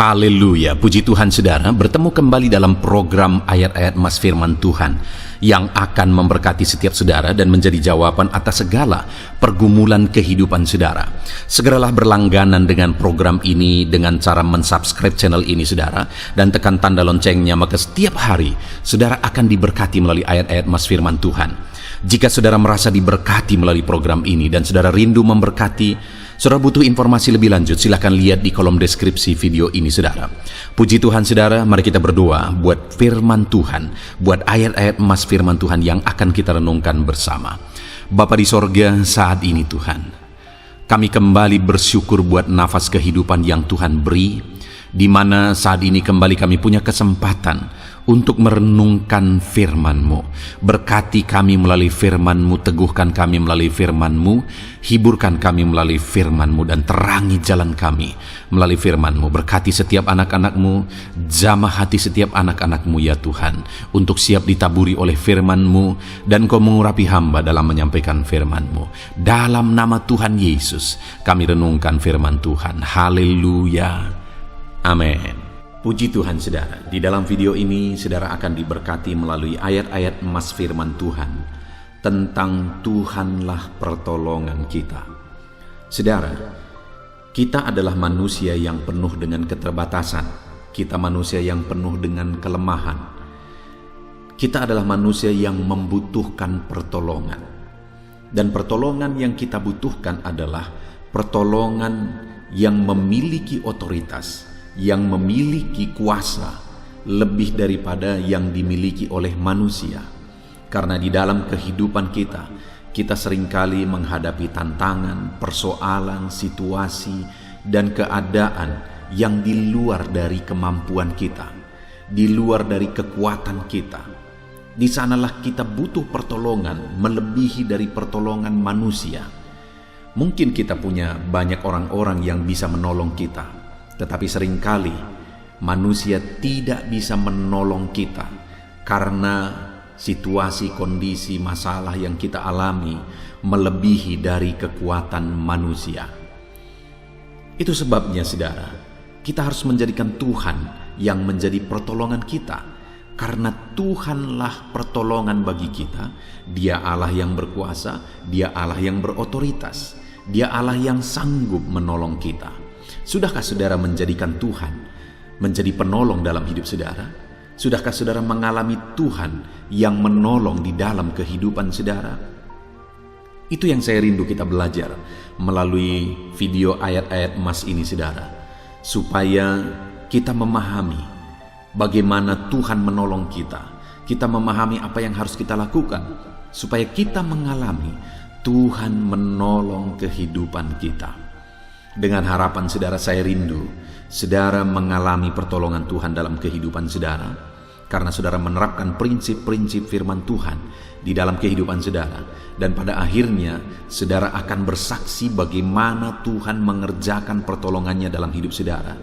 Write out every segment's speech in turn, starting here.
Haleluya, puji Tuhan saudara, bertemu kembali dalam program ayat-ayat Mas Firman Tuhan yang akan memberkati setiap saudara dan menjadi jawaban atas segala pergumulan kehidupan saudara. Segeralah berlangganan dengan program ini dengan cara mensubscribe channel ini saudara, dan tekan tanda loncengnya, maka setiap hari saudara akan diberkati melalui ayat-ayat Mas Firman Tuhan. Jika saudara merasa diberkati melalui program ini dan saudara rindu memberkati, saudara butuh informasi lebih lanjut, silahkan lihat di kolom deskripsi video ini saudara. Puji Tuhan saudara, mari kita berdoa buat firman Tuhan, buat ayat-ayat Mas Firman Tuhan yang akan kita renungkan bersama. Bapa di sorga, saat ini Tuhan, kami kembali bersyukur buat nafas kehidupan yang Tuhan beri, di mana saat ini kembali kami punya kesempatan untuk merenungkan firman-Mu. Berkati kami melalui firman-Mu, teguhkan kami melalui firman-Mu, hiburkan kami melalui firman-Mu, dan terangi jalan kami melalui firman-Mu. Berkati setiap anak-anak-Mu, jamah hati setiap anak-anak-Mu ya Tuhan, untuk siap ditaburi oleh firman-Mu, dan Kau mengurapi hamba dalam menyampaikan firman-Mu. Dalam nama Tuhan Yesus kami renungkan firman Tuhan. Haleluya, amin. Puji Tuhan saudara, di dalam video ini saudara akan diberkati melalui ayat-ayat Mas Firman Tuhan tentang Tuhanlah pertolongan kita. Saudara, kita adalah manusia yang penuh dengan keterbatasan. Kita manusia yang penuh dengan kelemahan. Kita adalah manusia yang membutuhkan pertolongan. Dan pertolongan yang kita butuhkan adalah pertolongan yang memiliki otoritas, yang memiliki kuasa lebih daripada yang dimiliki oleh manusia. Karena di dalam kehidupan kita seringkali menghadapi tantangan, persoalan, situasi, dan keadaan yang di luar dari kemampuan kita, di luar dari kekuatan kita. Di sanalah kita butuh pertolongan melebihi dari pertolongan manusia. Mungkin kita punya banyak orang-orang yang bisa menolong kita, tetapi seringkali manusia tidak bisa menolong kita karena situasi, kondisi, masalah yang kita alami melebihi dari kekuatan manusia. Itu sebabnya saudara, kita harus menjadikan Tuhan yang menjadi pertolongan kita, karena Tuhanlah pertolongan bagi kita. Dia Allah yang berkuasa, Dia Allah yang berotoritas, Dia Allah yang sanggup menolong kita. Sudahkah saudara menjadikan Tuhan menjadi penolong dalam hidup saudara? Sudahkah saudara mengalami Tuhan yang menolong di dalam kehidupan saudara? Itu yang saya rindu kita belajar melalui video ayat-ayat Mas ini saudara, supaya kita memahami bagaimana Tuhan menolong kita. Kita memahami apa yang harus kita lakukan supaya kita mengalami Tuhan menolong kehidupan kita. Dengan harapan saudara, saya rindu saudara mengalami pertolongan Tuhan dalam kehidupan saudara, karena saudara menerapkan prinsip-prinsip firman Tuhan di dalam kehidupan saudara, dan pada akhirnya saudara akan bersaksi bagaimana Tuhan mengerjakan pertolongannya dalam hidup saudara.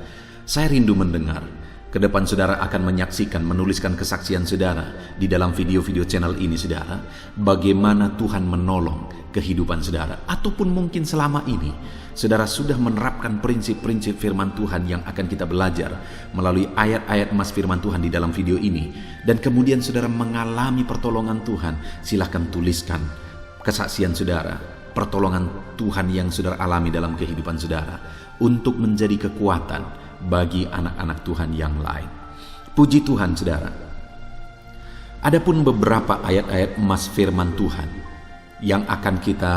Saya rindu mendengar ke depan saudara akan menyaksikan, menuliskan kesaksian saudara di dalam video-video channel ini saudara, bagaimana Tuhan menolong kehidupan saudara. Ataupun mungkin selama ini saudara sudah menerapkan prinsip-prinsip firman Tuhan yang akan kita belajar melalui ayat-ayat Mas Firman Tuhan di dalam video ini, dan kemudian saudara mengalami pertolongan Tuhan. Silahkan tuliskan kesaksian saudara, pertolongan Tuhan yang saudara alami dalam kehidupan saudara, untuk menjadi kekuatan bagi anak-anak Tuhan yang lain. Puji Tuhan saudara. Adapun beberapa ayat-ayat Mas Firman Tuhan yang akan kita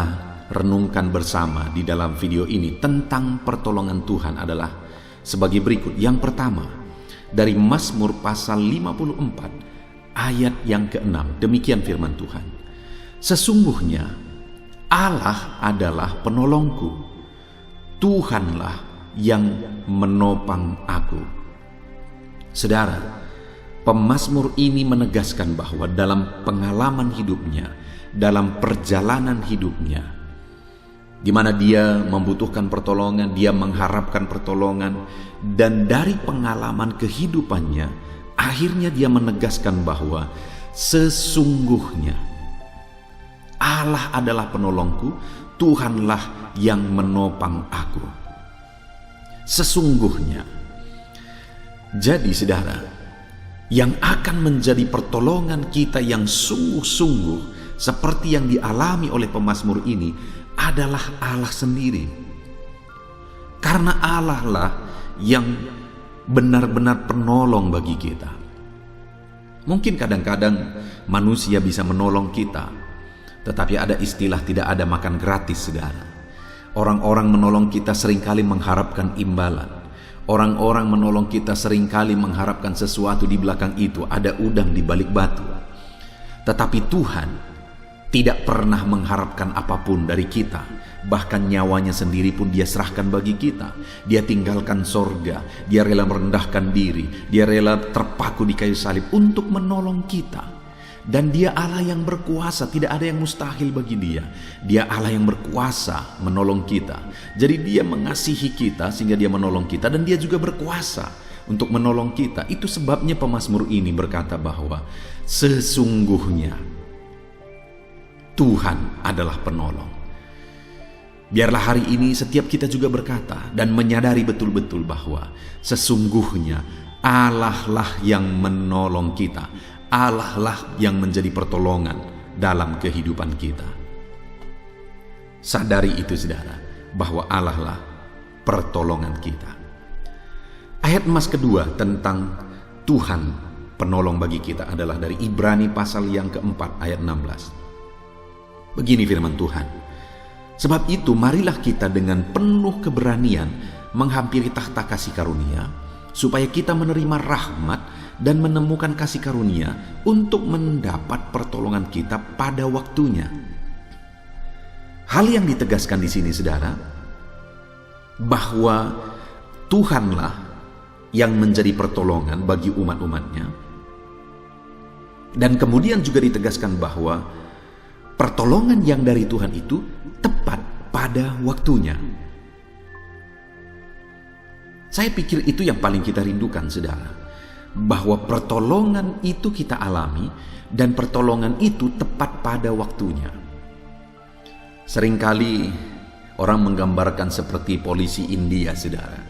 renungkan bersama di dalam video ini tentang pertolongan Tuhan adalah sebagai berikut. Yang pertama, dari Mazmur pasal 54 ayat yang ke-6. Demikian firman Tuhan. Sesungguhnya Allah adalah penolongku, Tuhanlah yang menopang aku. Saudara, pemazmur ini menegaskan bahwa dalam pengalaman hidupnya, dalam perjalanan hidupnya, di mana dia membutuhkan pertolongan, dia mengharapkan pertolongan, dan dari pengalaman kehidupannya, akhirnya dia menegaskan bahwa sesungguhnya Allah adalah penolongku, Tuhanlah yang menopang aku. Sesungguhnya Jadi saudara, yang akan menjadi pertolongan kita yang sungguh-sungguh seperti yang dialami oleh pemazmur ini adalah Allah sendiri. Karena Allah lah yang benar-benar penolong bagi kita. Mungkin kadang-kadang manusia bisa menolong kita, tetapi ada istilah tidak ada makan gratis, saudara. Orang-orang menolong kita seringkali mengharapkan imbalan. Orang-orang menolong kita seringkali mengharapkan sesuatu di belakang itu, ada udang di balik batu. Tetapi Tuhan tidak pernah mengharapkan apapun dari kita. Bahkan nyawanya sendiri pun Dia serahkan bagi kita. Dia tinggalkan sorga, Dia rela merendahkan diri, Dia rela terpaku di kayu salib untuk menolong kita. Dan Dia Allah yang berkuasa, tidak ada yang mustahil bagi Dia. Dia Allah yang berkuasa menolong kita. Jadi Dia mengasihi kita sehingga Dia menolong kita, dan Dia juga berkuasa untuk menolong kita. Itu sebabnya pemazmur ini berkata bahwa sesungguhnya Tuhan adalah penolong. Biarlah hari ini setiap kita juga berkata dan menyadari betul-betul bahwa sesungguhnya Allah lah yang menolong kita. Allah lah yang menjadi pertolongan dalam kehidupan kita. Sadari itu saudara, bahwa Allah lah pertolongan kita. Ayat emas kedua tentang Tuhan penolong bagi kita adalah dari Ibrani pasal yang keempat ayat 16. Begini firman Tuhan. Sebab itu marilah kita dengan penuh keberanian menghampiri takhta kasih karunia, supaya kita menerima rahmat dan menemukan kasih karunia untuk mendapat pertolongan kita pada waktunya. Hal yang ditegaskan di sini saudara, bahwa Tuhanlah yang menjadi pertolongan bagi umat-umatnya. Dan kemudian juga ditegaskan bahwa pertolongan yang dari Tuhan itu tepat pada waktunya. Saya pikir itu yang paling kita rindukan saudara, bahwa pertolongan itu kita alami dan pertolongan itu tepat pada waktunya. Seringkali orang menggambarkan seperti polisi India saudara,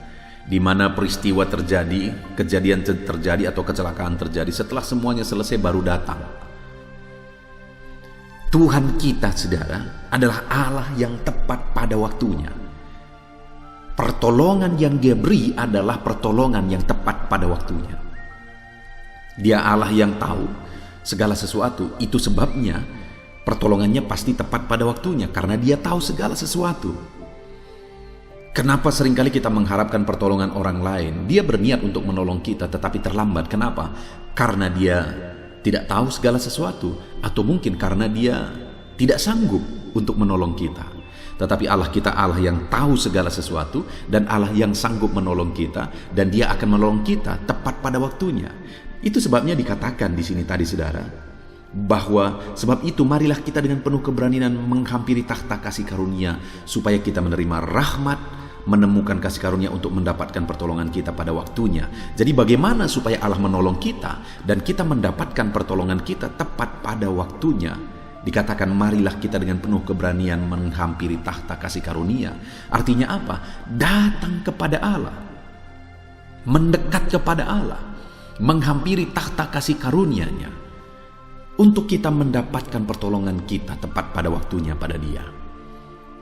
di mana peristiwa terjadi, kejadian terjadi atau kecelakaan terjadi, setelah semuanya selesai baru datang. Tuhan kita saudara adalah Allah yang tepat pada waktunya. Pertolongan yang Dia beri adalah pertolongan yang tepat pada waktunya. Dia Allah yang tahu segala sesuatu. Itu sebabnya pertolongannya pasti tepat pada waktunya, karena Dia tahu segala sesuatu. Kenapa seringkali kita mengharapkan pertolongan orang lain? Dia berniat untuk menolong kita tetapi terlambat. Kenapa? Karena Dia tidak tahu segala sesuatu, atau mungkin karena Dia tidak sanggup untuk menolong kita. Tetapi Allah kita Allah yang tahu segala sesuatu dan Allah yang sanggup menolong kita, dan Dia akan menolong kita tepat pada waktunya. Itu sebabnya dikatakan di sini tadi saudara, bahwa sebab itu marilah kita dengan penuh keberanian menghampiri takhta kasih karunia, supaya kita menerima rahmat, menemukan kasih karunia untuk mendapatkan pertolongan kita pada waktunya. Jadi bagaimana supaya Allah menolong kita dan kita mendapatkan pertolongan kita tepat pada waktunya? Dikatakan marilah kita dengan penuh keberanian menghampiri takhta kasih karunia. Artinya apa? Datang kepada Allah, mendekat kepada Allah, menghampiri takhta kasih karunia-Nya, untuk kita mendapatkan pertolongan kita tepat pada waktunya pada Dia.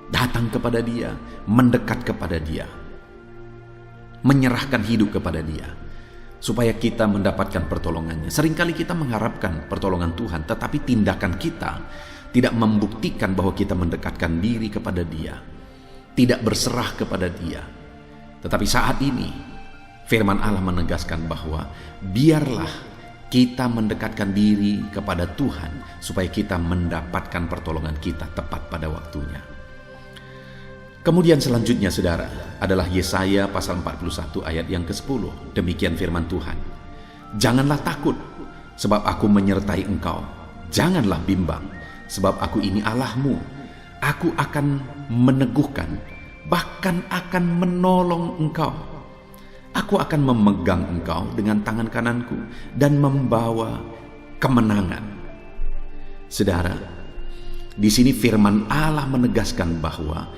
Datang kepada Dia, mendekat kepada Dia, menyerahkan hidup kepada Dia, supaya kita mendapatkan pertolongannya. Seringkali kita mengharapkan pertolongan Tuhan, tetapi tindakan kita tidak membuktikan bahwa kita mendekatkan diri kepada Dia, tidak berserah kepada Dia. Tetapi saat ini firman Allah menegaskan bahwa biarlah kita mendekatkan diri kepada Tuhan, supaya kita mendapatkan pertolongan kita tepat pada waktunya. Kemudian selanjutnya saudara adalah Yesaya pasal 41 ayat yang ke-10. Demikian firman Tuhan. Janganlah takut, sebab aku menyertai engkau. Janganlah bimbang, sebab aku ini Allahmu. Aku akan meneguhkan, bahkan akan menolong engkau. Aku akan memegang engkau dengan tangan kananku dan membawa kemenangan. Saudara, di sini firman Allah menegaskan bahwa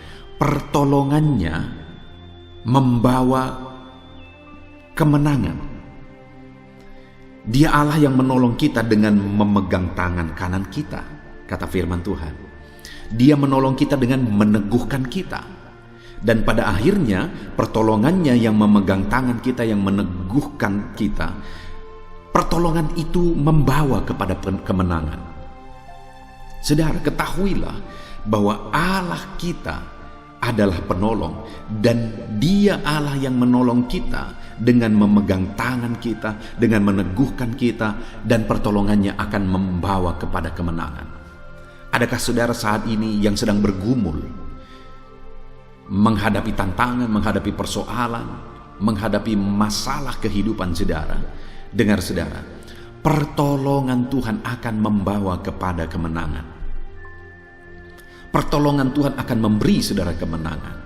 pertolongannya membawa kemenangan. Dia Allah yang menolong kita dengan memegang tangan kanan kita, kata firman Tuhan. Dia menolong kita dengan meneguhkan kita. Dan pada akhirnya pertolongannya yang memegang tangan kita, yang meneguhkan kita, pertolongan itu membawa kepada kemenangan. Saudara, ketahuilah bahwa Allah kita adalah penolong, dan Dia Allah yang menolong kita dengan memegang tangan kita, dengan meneguhkan kita, dan pertolongannya akan membawa kepada kemenangan. Adakah saudara saat ini yang sedang bergumul, menghadapi tantangan, menghadapi persoalan, menghadapi masalah kehidupan saudara? Dengar saudara, pertolongan Tuhan akan membawa kepada kemenangan. Pertolongan Tuhan akan memberi saudara kemenangan.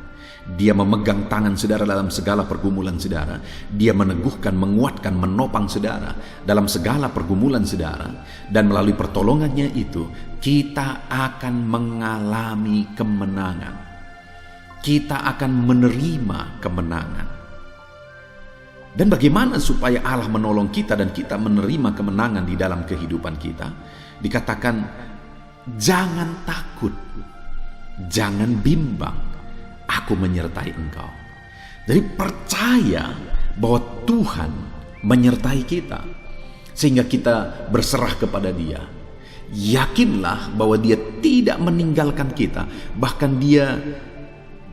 Dia memegang tangan saudara dalam segala pergumulan saudara. Dia meneguhkan, menguatkan, menopang saudara dalam segala pergumulan saudara. Dan melalui pertolongannya itu, kita akan mengalami kemenangan. Kita akan menerima kemenangan. Dan bagaimana supaya Allah menolong kita dan kita menerima kemenangan di dalam kehidupan kita? Dikatakan, jangan takut, jangan bimbang, aku menyertai engkau. Jadi percaya bahwa Tuhan menyertai kita, sehingga kita berserah kepada Dia. Yakinlah bahwa Dia tidak meninggalkan kita, bahkan Dia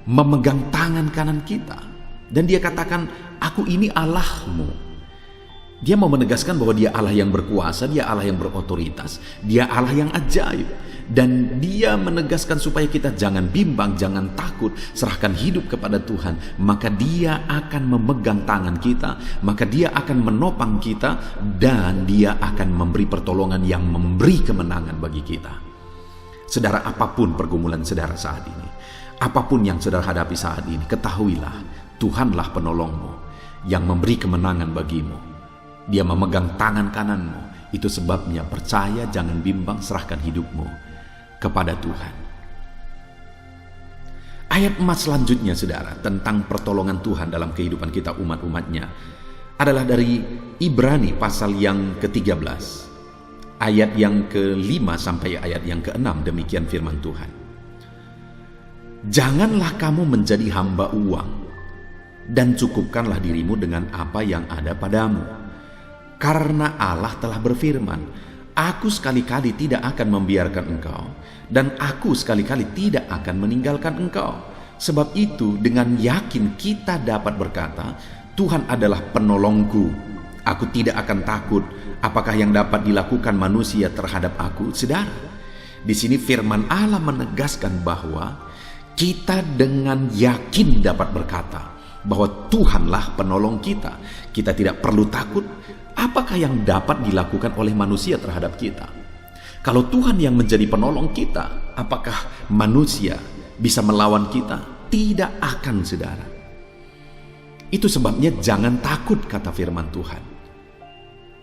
memegang tangan kanan kita. Dan Dia katakan, aku ini Allahmu. Dia mau menegaskan bahwa Dia Allah yang berkuasa, Dia Allah yang berotoritas, Dia Allah yang ajaib. Dan Dia menegaskan supaya kita jangan bimbang, jangan takut, serahkan hidup kepada Tuhan. Maka Dia akan memegang tangan kita, maka Dia akan menopang kita, dan Dia akan memberi pertolongan yang memberi kemenangan bagi kita. Saudara, apapun pergumulan saudara saat ini, apapun yang saudara hadapi saat ini, ketahuilah Tuhanlah penolongmu yang memberi kemenangan bagimu. Dia memegang tangan kananmu. Itu sebabnya percaya, jangan bimbang, serahkan hidupmu kepada Tuhan. Ayat emas selanjutnya saudara, tentang pertolongan Tuhan dalam kehidupan kita umat-umatnya, adalah dari Ibrani pasal yang ke-13, ayat yang ke-5 sampai ayat yang ke-6. Demikian firman Tuhan. Janganlah kamu menjadi hamba uang, dan cukupkanlah dirimu dengan apa yang ada padamu. Karena Allah telah berfirman, aku sekali-kali tidak akan membiarkan engkau, dan aku sekali-kali tidak akan meninggalkan engkau. Sebab itu dengan yakin kita dapat berkata, Tuhan adalah penolongku, aku tidak akan takut apakah yang dapat dilakukan manusia terhadap aku. Saudara, di sini firman Allah menegaskan bahwa kita dengan yakin dapat berkata bahwa Tuhanlah penolong kita. Kita tidak perlu takut apakah yang dapat dilakukan oleh manusia terhadap kita. Kalau Tuhan yang menjadi penolong kita, apakah manusia bisa melawan kita? Tidak akan, saudara. Itu sebabnya jangan takut, kata firman Tuhan.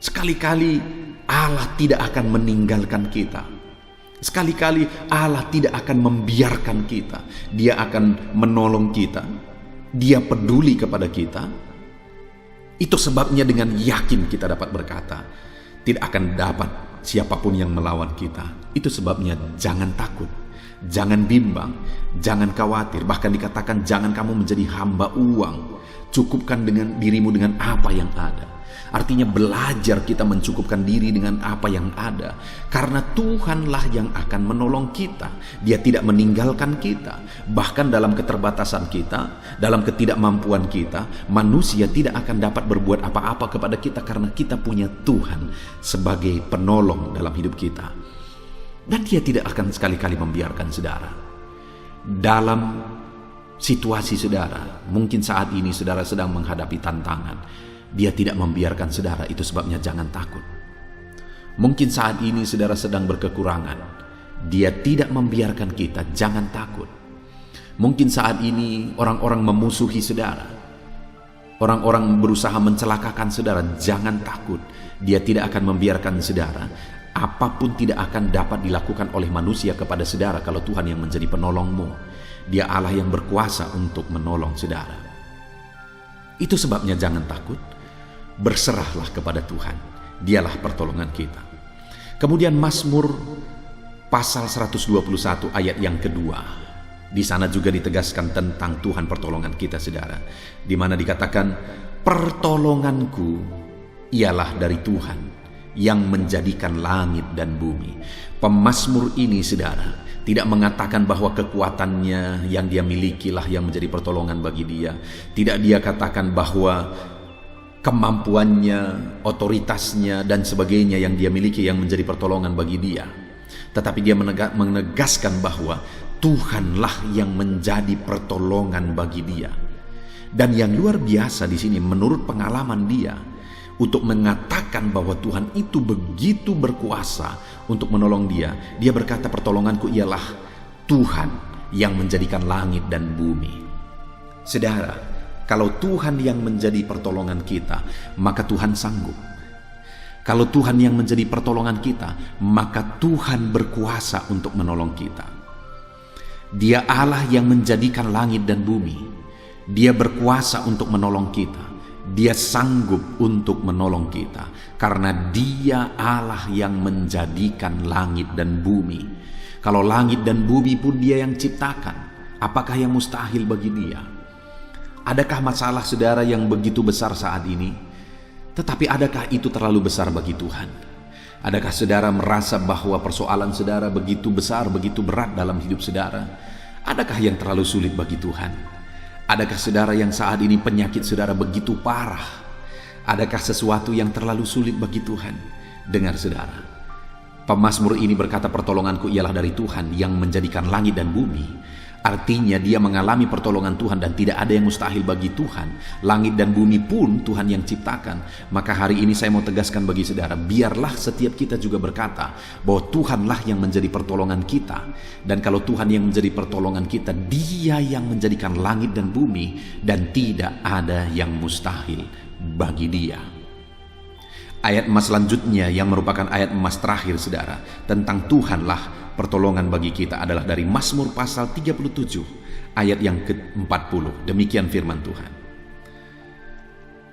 Sekali-kali Allah tidak akan meninggalkan kita. Sekali-kali Allah tidak akan membiarkan kita. Dia akan menolong kita. Dia peduli kepada kita. Itu sebabnya dengan yakin kita dapat berkata, tidak akan dapat siapapun yang melawan kita. Itu sebabnya jangan takut, jangan bimbang, jangan khawatir. Bahkan dikatakan jangan kamu menjadi hamba uang. Cukupkan dengan dirimu dengan apa yang ada. Artinya belajar kita mencukupkan diri dengan apa yang ada. Karena Tuhanlah yang akan menolong kita. Dia tidak meninggalkan kita. Bahkan dalam keterbatasan kita, dalam ketidakmampuan kita, manusia tidak akan dapat berbuat apa-apa kepada kita, karena kita punya Tuhan sebagai penolong dalam hidup kita. Dan Dia tidak akan sekali-kali membiarkan saudara. Dalam situasi saudara, mungkin saat ini saudara sedang menghadapi tantangan, Dia tidak membiarkan saudara. Itu sebabnya jangan takut. Mungkin saat ini saudara sedang berkekurangan, Dia tidak membiarkan kita. Jangan takut. Mungkin saat ini orang-orang memusuhi saudara, orang-orang berusaha mencelakakan saudara. Jangan takut. Dia tidak akan membiarkan saudara. Apapun tidak akan dapat dilakukan oleh manusia kepada saudara kalau Tuhan yang menjadi penolongmu. Dia Allah yang berkuasa untuk menolong saudara. Itu sebabnya jangan takut. Berserahlah kepada Tuhan. Dialah pertolongan kita. Kemudian Mazmur pasal 121 ayat yang kedua. Di sana juga ditegaskan tentang Tuhan pertolongan kita, saudara. Di mana dikatakan, pertolonganku ialah dari Tuhan yang menjadikan langit dan bumi. Pemazmur ini, saudara, tidak mengatakan bahwa kekuatannya yang dia milikilah yang menjadi pertolongan bagi dia. Tidak dia katakan bahwa kemampuannya, otoritasnya, dan sebagainya yang dia miliki yang menjadi pertolongan bagi dia. Tetapi dia menegaskan bahwa Tuhanlah yang menjadi pertolongan bagi dia. Dan yang luar biasa di sini, menurut pengalaman dia, untuk mengatakan bahwa Tuhan itu begitu berkuasa untuk menolong dia, dia berkata, pertolonganku ialah Tuhan yang menjadikan langit dan bumi. Saudara, kalau Tuhan yang menjadi pertolongan kita, maka Tuhan sanggup. Kalau Tuhan yang menjadi pertolongan kita, maka Tuhan berkuasa untuk menolong kita. Dia Allah yang menjadikan langit dan bumi. Dia berkuasa untuk menolong kita. Dia sanggup untuk menolong kita. Karena Dia Allah yang menjadikan langit dan bumi. Kalau langit dan bumi pun Dia yang ciptakan, apakah yang mustahil bagi Dia? Adakah masalah saudara yang begitu besar saat ini? Tetapi adakah itu terlalu besar bagi Tuhan? Adakah saudara merasa bahwa persoalan saudara begitu besar, begitu berat dalam hidup saudara? Adakah yang terlalu sulit bagi Tuhan? Adakah saudara yang saat ini penyakit saudara begitu parah? Adakah sesuatu yang terlalu sulit bagi Tuhan? Dengar saudara, pemazmur ini berkata, pertolonganku ialah dari Tuhan yang menjadikan langit dan bumi. Artinya dia mengalami pertolongan Tuhan dan tidak ada yang mustahil bagi Tuhan. Langit dan bumi pun Tuhan yang ciptakan. Maka hari ini saya mau tegaskan bagi saudara, biarlah setiap kita juga berkata bahwa Tuhanlah yang menjadi pertolongan kita. Dan kalau Tuhan yang menjadi pertolongan kita, Dia yang menjadikan langit dan bumi, dan tidak ada yang mustahil bagi Dia. Ayat emas selanjutnya yang merupakan ayat emas terakhir saudara, tentang Tuhanlah pertolongan bagi kita, adalah dari Mazmur pasal 37 ayat yang ke-40. Demikian firman Tuhan.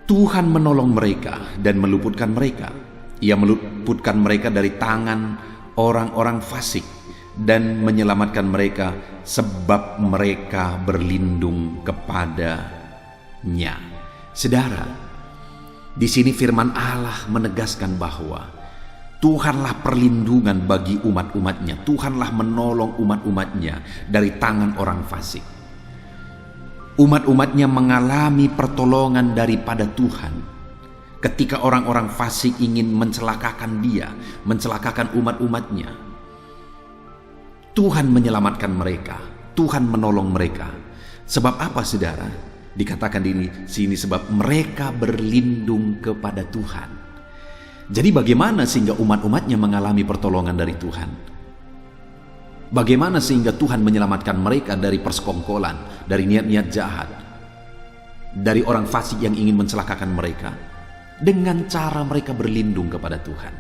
Tuhan menolong mereka dan meluputkan mereka. Ia meluputkan mereka dari tangan orang-orang fasik dan menyelamatkan mereka sebab mereka berlindung kepadanya. Saudara, di sini firman Allah menegaskan bahwa Tuhanlah perlindungan bagi umat-umatnya. Tuhanlah menolong umat-umatnya dari tangan orang fasik. Umat-umatnya mengalami pertolongan daripada Tuhan. Ketika orang-orang fasik ingin mencelakakan dia, mencelakakan umat-umatnya, Tuhan menyelamatkan mereka. Tuhan menolong mereka. Sebab apa saudara? Dikatakan di sini sebab mereka berlindung kepada Tuhan. Jadi bagaimana sehingga umat-umatnya mengalami pertolongan dari Tuhan? Bagaimana sehingga Tuhan menyelamatkan mereka dari persekongkolan, dari niat-niat jahat, dari orang fasik yang ingin mencelakakan mereka? Dengan cara mereka berlindung kepada Tuhan.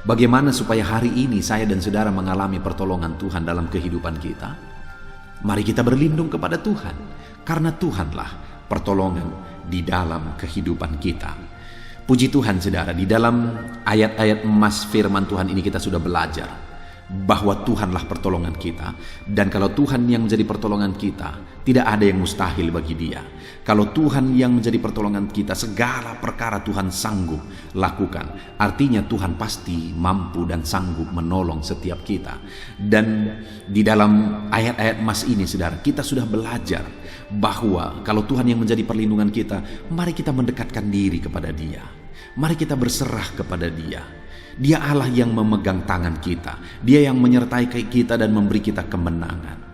Bagaimana supaya hari ini saya dan saudara mengalami pertolongan Tuhan dalam kehidupan kita? Mari kita berlindung kepada Tuhan, karena Tuhanlah pertolongan di dalam kehidupan kita. Puji Tuhan saudara, di dalam ayat-ayat emas firman Tuhan ini kita sudah belajar bahwa Tuhanlah pertolongan kita. Dan kalau Tuhan yang menjadi pertolongan kita, tidak ada yang mustahil bagi Dia. Kalau Tuhan yang menjadi pertolongan kita, segala perkara Tuhan sanggup lakukan. Artinya Tuhan pasti mampu dan sanggup menolong setiap kita. Dan di dalam ayat-ayat emas ini saudara, kita sudah belajar bahwa kalau Tuhan yang menjadi perlindungan kita, mari kita mendekatkan diri kepada Dia. Mari kita berserah kepada Dia. Dia Allah yang memegang tangan kita. Dia yang menyertai kita dan memberi kita kemenangan.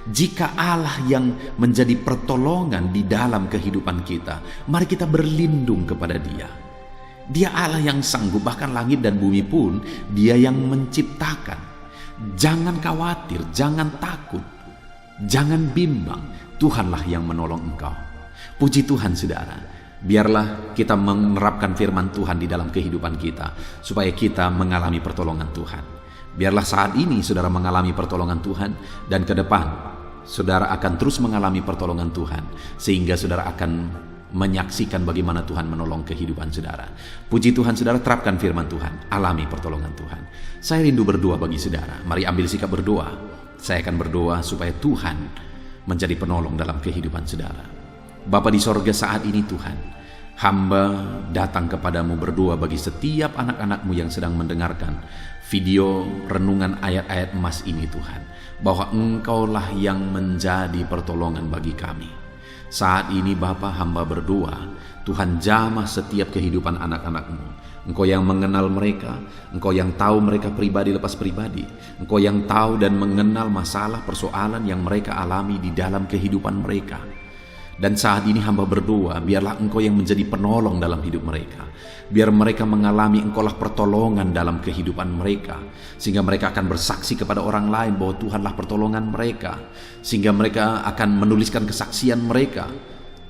Jika Allah yang menjadi pertolongan di dalam kehidupan kita, mari kita berlindung kepada Dia. Dia Allah yang sanggup, bahkan langit dan bumi pun Dia yang menciptakan. Jangan khawatir, jangan takut, jangan bimbang. Tuhanlah yang menolong engkau. Puji Tuhan saudara. Biarlah kita menerapkan firman Tuhan di dalam kehidupan kita, supaya kita mengalami pertolongan Tuhan. Biarlah saat ini saudara mengalami pertolongan Tuhan, dan ke depan saudara akan terus mengalami pertolongan Tuhan, sehingga saudara akan menyaksikan bagaimana Tuhan menolong kehidupan saudara. Puji Tuhan, saudara, terapkan firman Tuhan, alami pertolongan Tuhan. Saya rindu berdoa bagi saudara. Mari ambil sikap berdoa. Saya akan berdoa supaya Tuhan menjadi penolong dalam kehidupan saudara. Bapa di sorga, saat ini Tuhan, hamba datang kepadamu berdoa bagi setiap anak-anakmu yang sedang mendengarkan video renungan ayat-ayat emas ini Tuhan, bahwa Engkaulah yang menjadi pertolongan bagi kami. Saat ini Bapa, hamba berdoa, Tuhan jamah setiap kehidupan anak-anak-Mu. Engkau yang mengenal mereka, Engkau yang tahu mereka pribadi lepas pribadi, Engkau yang tahu dan mengenal masalah persoalan yang mereka alami di dalam kehidupan mereka. Dan saat ini hamba berdoa, biarlah Engkau yang menjadi penolong dalam hidup mereka. Biar mereka mengalami Engkaulah pertolongan dalam kehidupan mereka, sehingga mereka akan bersaksi kepada orang lain bahwa Tuhanlah pertolongan mereka, sehingga mereka akan menuliskan kesaksian mereka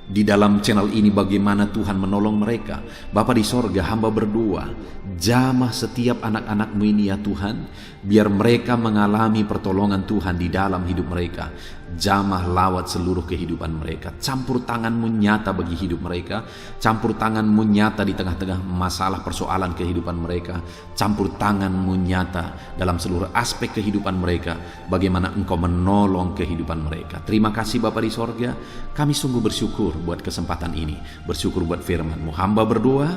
di dalam channel ini bagaimana Tuhan menolong mereka. Bapa di sorga, hamba berdoa, jamah setiap anak-anak-Mu ini ya Tuhan, biar mereka mengalami pertolongan Tuhan di dalam hidup mereka. Jamah lawat seluruh kehidupan mereka. Campur tangan-Mu nyata bagi hidup mereka. Campur tangan-Mu nyata di tengah-tengah masalah persoalan kehidupan mereka. Campur tangan-Mu nyata dalam seluruh aspek kehidupan mereka, bagaimana Engkau menolong kehidupan mereka. Terima kasih Bapa di sorga, kami sungguh bersyukur buat kesempatan ini, bersyukur buat firman-Mu. Hamba berdoa,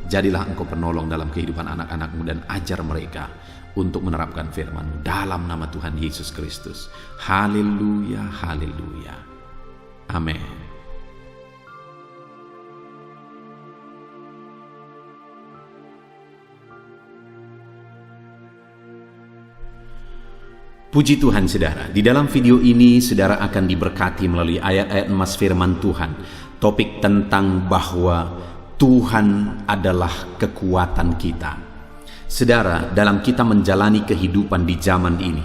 jadilah Engkau penolong dalam kehidupan anak-anak-Mu dan ajar mereka untuk menerapkan firman-Mu dalam nama Tuhan Yesus Kristus. Haleluya, haleluya. Amin. Puji Tuhan saudara, di dalam video ini saudara akan diberkati melalui ayat-ayat emas firman Tuhan. Topik tentang bahwa Tuhan adalah kekuatan kita. Saudara, dalam kita menjalani kehidupan di zaman ini,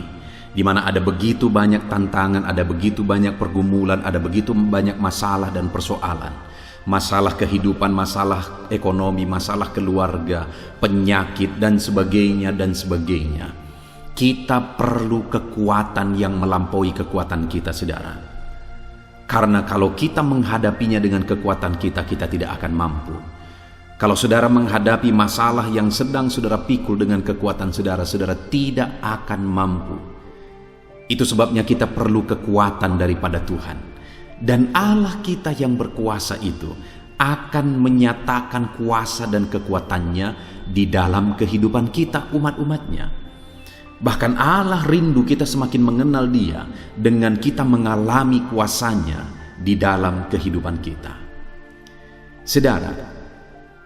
di mana ada begitu banyak tantangan, ada begitu banyak pergumulan, ada begitu banyak masalah dan persoalan, masalah kehidupan, masalah ekonomi, masalah keluarga, penyakit dan sebagainya dan sebagainya. Kita perlu kekuatan yang melampaui kekuatan kita, saudara. Karena kalau kita menghadapinya dengan kekuatan kita, kita tidak akan mampu. Kalau saudara menghadapi masalah yang sedang saudara pikul dengan kekuatan saudara, saudara tidak akan mampu. Itu sebabnya kita perlu kekuatan daripada Tuhan. Dan Allah kita yang berkuasa itu akan menyatakan kuasa dan kekuatannya di dalam kehidupan kita umat-umatnya. Bahkan Allah rindu kita semakin mengenal Dia dengan kita mengalami kuasanya di dalam kehidupan kita. Saudara,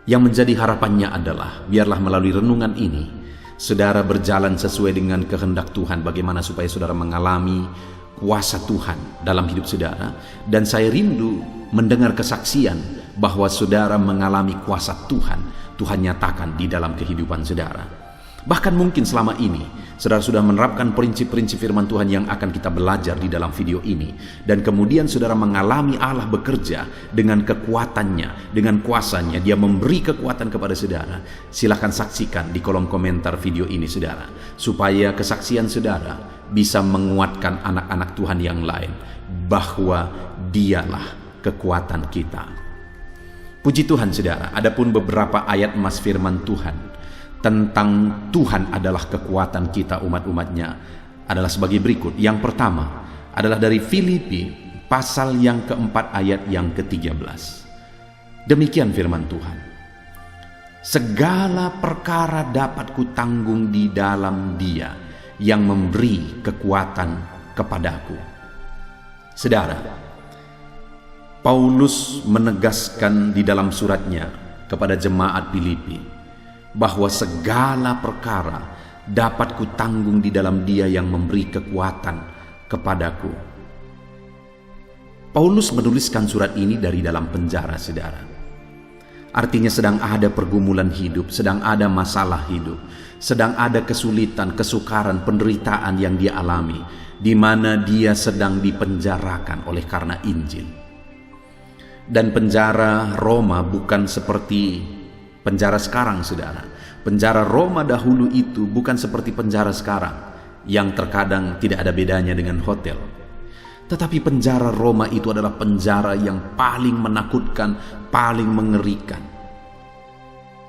yang menjadi harapannya adalah biarlah melalui renungan ini saudara berjalan sesuai dengan kehendak Tuhan, bagaimana supaya saudara mengalami kuasa Tuhan dalam hidup saudara. Dan saya rindu mendengar kesaksian bahwa saudara mengalami kuasa Tuhan, Tuhan nyatakan di dalam kehidupan saudara. Bahkan mungkin selama ini saudara sudah menerapkan prinsip-prinsip firman Tuhan yang akan kita belajar di dalam video ini, dan kemudian saudara mengalami Allah bekerja dengan kekuatannya, dengan kuasanya. Dia memberi kekuatan kepada saudara. Silahkan saksikan di kolom komentar video ini saudara, supaya kesaksian saudara bisa menguatkan anak-anak Tuhan yang lain bahwa Dialah kekuatan kita. Puji Tuhan saudara, adapun beberapa ayat emas firman Tuhan tentang Tuhan adalah kekuatan kita umat-umatnya adalah sebagai berikut. Yang pertama adalah dari Filipi pasal yang keempat ayat yang ke-13. Demikian firman Tuhan, segala perkara dapat kutanggung di dalam Dia yang memberi kekuatan kepadaku. Saudara, Paulus menegaskan di dalam suratnya kepada jemaat Filipi bahwa segala perkara dapat kutanggung di dalam Dia yang memberi kekuatan kepadaku. Paulus menuliskan surat ini dari dalam penjara, saudara. Artinya sedang ada pergumulan hidup, sedang ada masalah hidup, sedang ada kesulitan, kesukaran, penderitaan yang dia alami, di mana dia sedang dipenjarakan oleh karena Injil. Dan penjara Roma bukan seperti penjara sekarang, saudara. Penjara Roma dahulu itu bukan seperti penjara sekarang yang terkadang tidak ada bedanya dengan hotel. Tetapi penjara Roma itu adalah penjara yang paling menakutkan, paling mengerikan.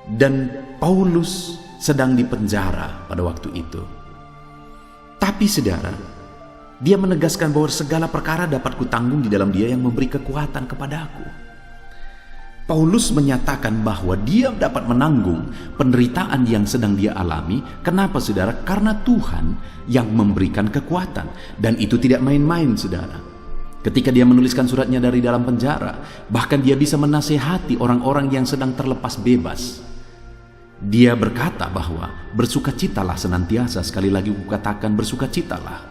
Dan Paulus sedang dipenjara pada waktu itu. Tapi saudara, dia menegaskan bahwa segala perkara dapat kutanggung di dalam Dia yang memberi kekuatan kepadaku. Paulus menyatakan bahwa dia dapat menanggung penderitaan yang sedang dia alami. Kenapa saudara? Karena Tuhan yang memberikan kekuatan. Dan itu tidak main-main saudara. Ketika dia menuliskan suratnya dari dalam penjara, bahkan dia bisa menasehati orang-orang yang sedang terlepas bebas. Dia berkata bahwa bersukacitalah senantiasa. Sekali lagi kukatakan bersukacitalah.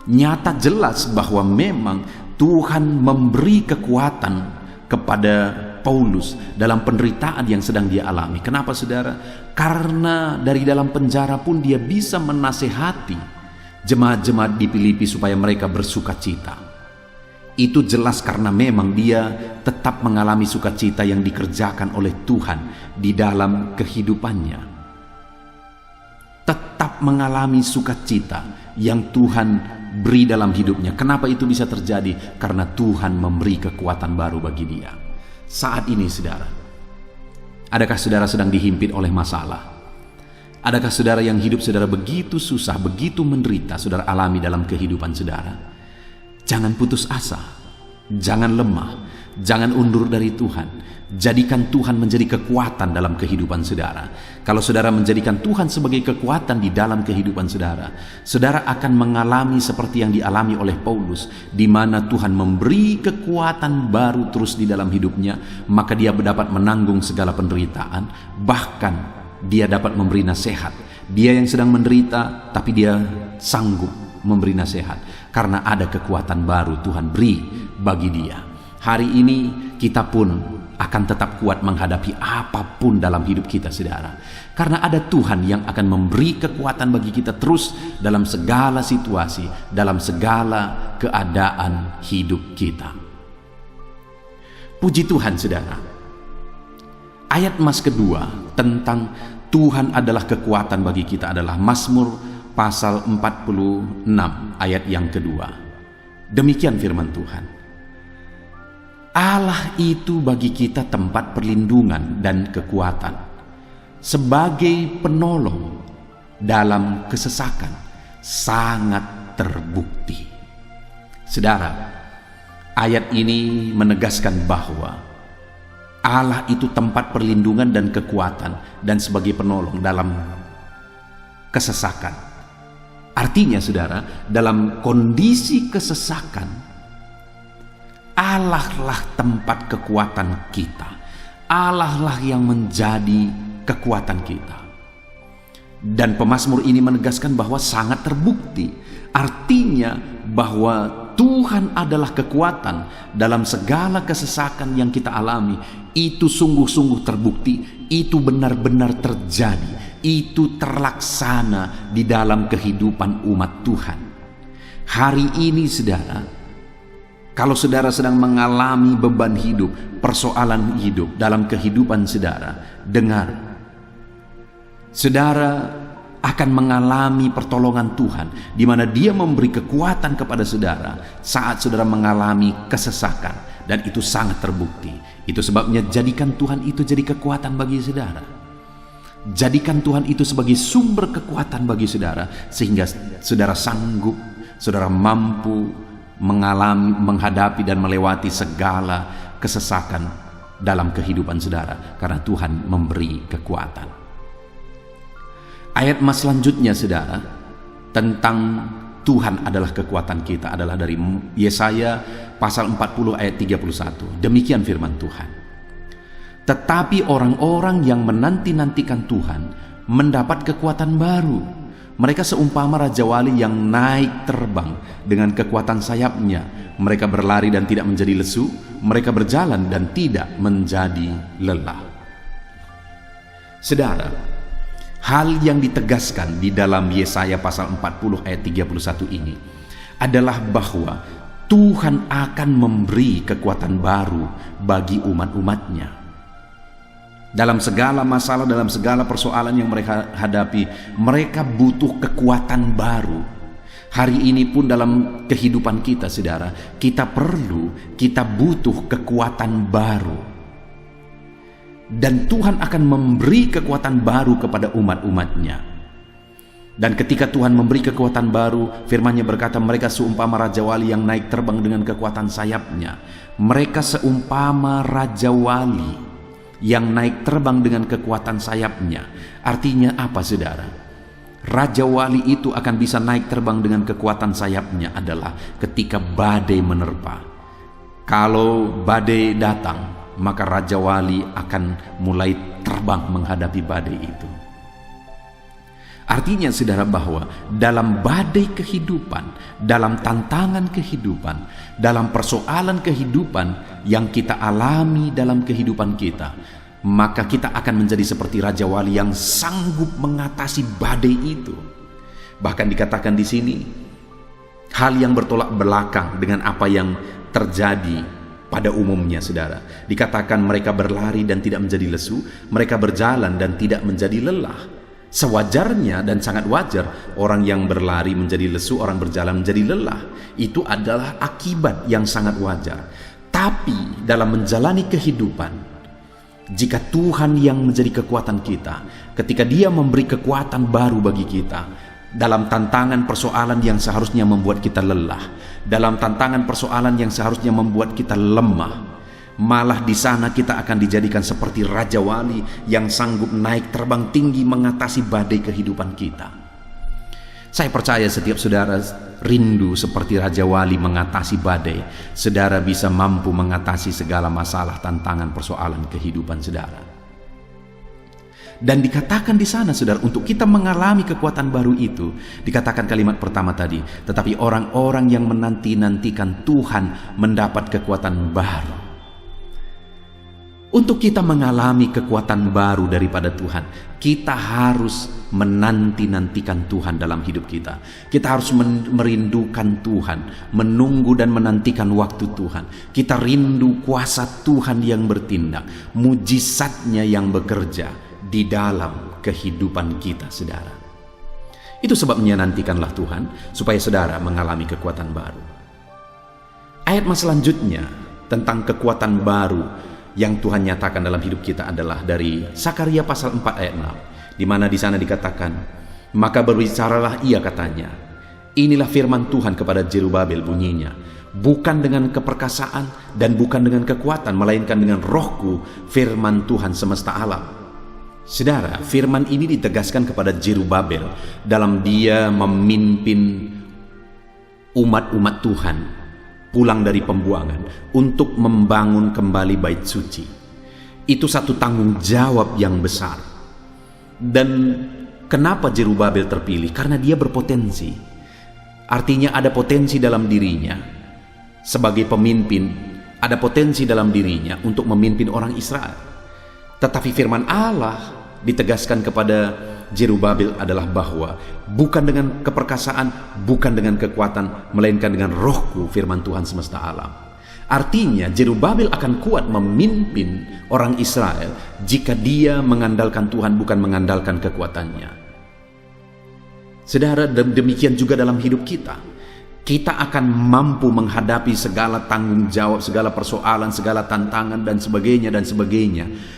Nyata jelas bahwa memang Tuhan memberi kekuatan kepada Paulus dalam penderitaan yang sedang dia alami. Kenapa saudara? Karena dari dalam penjara pun dia bisa menasehati jemaat-jemaat di Filipi supaya mereka bersukacita. Itu jelas karena memang dia tetap mengalami sukacita yang dikerjakan oleh Tuhan di dalam kehidupannya. Tetap mengalami sukacita yang Tuhan beri dalam hidupnya. Kenapa itu bisa terjadi? Karena Tuhan memberi kekuatan baru bagi dia. Saat ini saudara, adakah saudara sedang dihimpit oleh masalah? Adakah saudara yang hidup saudara begitu susah, begitu menderita saudara alami dalam kehidupan saudara? Jangan putus asa, jangan lemah, jangan undur dari Tuhan. Jadikan Tuhan menjadi kekuatan dalam kehidupan saudara. Kalau saudara menjadikan Tuhan sebagai kekuatan di dalam kehidupan saudara, saudara akan mengalami seperti yang dialami oleh Paulus, di mana Tuhan memberi kekuatan baru terus di dalam hidupnya, maka dia dapat menanggung segala penderitaan, bahkan dia dapat memberi nasihat. Dia yang sedang menderita, tapi dia sanggup memberi nasihat, karena ada kekuatan baru Tuhan beri bagi dia. Hari ini kita pun akan tetap kuat menghadapi apapun dalam hidup kita saudara. Karena ada Tuhan yang akan memberi kekuatan bagi kita terus dalam segala situasi, dalam segala keadaan hidup kita. Puji Tuhan saudara. Ayat Mas kedua tentang Tuhan adalah kekuatan bagi kita adalah Mazmur pasal 46 ayat yang kedua. Demikian firman Tuhan. Allah itu bagi kita tempat perlindungan dan kekuatan, sebagai penolong dalam kesesakan, sangat terbukti. Saudara, ayat ini menegaskan bahwa Allah itu tempat perlindungan dan kekuatan dan sebagai penolong dalam kesesakan. Artinya saudara, dalam kondisi kesesakan, Allah lah tempat kekuatan kita. Allah lah yang menjadi kekuatan kita. Dan pemazmur ini menegaskan bahwa sangat terbukti. Artinya bahwa Tuhan adalah kekuatan dalam segala kesesakan yang kita alami. Itu sungguh-sungguh terbukti. Itu benar-benar terjadi. Itu terlaksana di dalam kehidupan umat Tuhan. Hari ini saudara, kalau saudara sedang mengalami beban hidup, persoalan hidup dalam kehidupan saudara, dengar. Saudara akan mengalami pertolongan Tuhan, di mana Dia memberi kekuatan kepada saudara saat saudara mengalami kesesakan. Dan itu sangat terbukti. Itu sebabnya jadikan Tuhan itu jadi kekuatan bagi saudara. Jadikan Tuhan itu sebagai sumber kekuatan bagi saudara, sehingga saudara sanggup, saudara mampu menghadapi dan melewati segala kesesakan dalam kehidupan saudara, karena Tuhan memberi kekuatan. Ayat Mas selanjutnya saudara tentang Tuhan adalah kekuatan kita adalah dari Yesaya pasal 40 ayat 31. Demikian firman Tuhan. Tetapi orang-orang yang menanti-nantikan Tuhan mendapat kekuatan baru. Mereka seumpama Raja Wali yang naik terbang dengan kekuatan sayapnya. Mereka berlari dan tidak menjadi lesu. Mereka berjalan dan tidak menjadi lelah. Saudara, hal yang ditegaskan di dalam Yesaya pasal 40 ayat 31 ini adalah bahwa Tuhan akan memberi kekuatan baru bagi umat-umatnya. Dalam segala masalah, dalam segala persoalan yang mereka hadapi, mereka butuh kekuatan baru. Hari ini pun dalam kehidupan kita, saudara, kita butuh kekuatan baru. Dan Tuhan akan memberi kekuatan baru kepada umat-umatnya. Dan ketika Tuhan memberi kekuatan baru, firman-Nya berkata, mereka seumpama Raja Wali yang naik terbang dengan kekuatan sayapnya. Mereka seumpama Raja Wali yang naik terbang dengan kekuatan sayapnya. Artinya apa, saudara? Raja Wali itu akan bisa naik terbang dengan kekuatan sayapnya adalah ketika badai menerpa. Kalau badai datang, maka Raja Wali akan mulai terbang menghadapi badai itu. Artinya, saudara, bahwa dalam badai kehidupan, dalam tantangan kehidupan, dalam persoalan kehidupan yang kita alami dalam kehidupan kita, maka kita akan menjadi seperti Raja Wali yang sanggup mengatasi badai itu. Bahkan dikatakan di sini, hal yang bertolak belakang dengan apa yang terjadi pada umumnya, saudara. Dikatakan mereka berlari dan tidak menjadi lesu, mereka berjalan dan tidak menjadi lelah. Sewajarnya dan sangat wajar orang yang berlari menjadi lesu, orang berjalan menjadi lelah. Itu adalah akibat yang sangat wajar. Tapi dalam menjalani kehidupan, jika Tuhan yang menjadi kekuatan kita, ketika Dia memberi kekuatan baru bagi kita, dalam tantangan persoalan yang seharusnya membuat kita lelah, dalam tantangan persoalan yang seharusnya membuat kita lemah, malah di sana kita akan dijadikan seperti Raja Wali yang sanggup naik terbang tinggi mengatasi badai kehidupan kita. Saya percaya setiap saudara rindu seperti Raja Wali mengatasi badai. Saudara bisa mampu mengatasi segala masalah, tantangan, persoalan kehidupan saudara. Dan dikatakan di sana, saudara, untuk kita mengalami kekuatan baru itu, dikatakan kalimat pertama tadi, tetapi orang-orang yang menanti-nantikan Tuhan mendapat kekuatan baru. Untuk kita mengalami kekuatan baru daripada Tuhan, kita harus menanti-nantikan Tuhan dalam hidup kita. Kita harus merindukan Tuhan, menunggu dan menantikan waktu Tuhan. Kita rindu kuasa Tuhan yang bertindak, mujizatnya yang bekerja di dalam kehidupan kita, saudara. Itu sebabnya nantikanlah Tuhan, supaya saudara mengalami kekuatan baru. Ayat selanjutnya tentang kekuatan baru yang Tuhan nyatakan dalam hidup kita adalah dari Sakaria pasal 4 ayat 6, di mana di sana dikatakan, maka berbicaralah ia, katanya, inilah firman Tuhan kepada Zerubabel bunyinya, bukan dengan keperkasaan dan bukan dengan kekuatan, melainkan dengan rohku, firman Tuhan semesta alam. Saudara, firman ini ditegaskan kepada Zerubabel dalam dia memimpin umat-umat Tuhan pulang dari pembuangan untuk membangun kembali bait suci. Itu satu tanggung jawab yang besar. Dan kenapa Zerubabel terpilih? Karena dia berpotensi. Artinya ada potensi dalam dirinya sebagai pemimpin, ada potensi dalam dirinya untuk memimpin orang Israel. Tetapi firman Allah ditegaskan kepada Zerubabel adalah bahwa bukan dengan keperkasaan, bukan dengan kekuatan, melainkan dengan rohku, firman Tuhan semesta alam. Artinya Zerubabel akan kuat memimpin orang Israel jika dia mengandalkan Tuhan, bukan mengandalkan kekuatannya. Saudara, demikian juga dalam hidup kita. Kita akan mampu menghadapi segala tanggung jawab, segala persoalan, segala tantangan dan sebagainya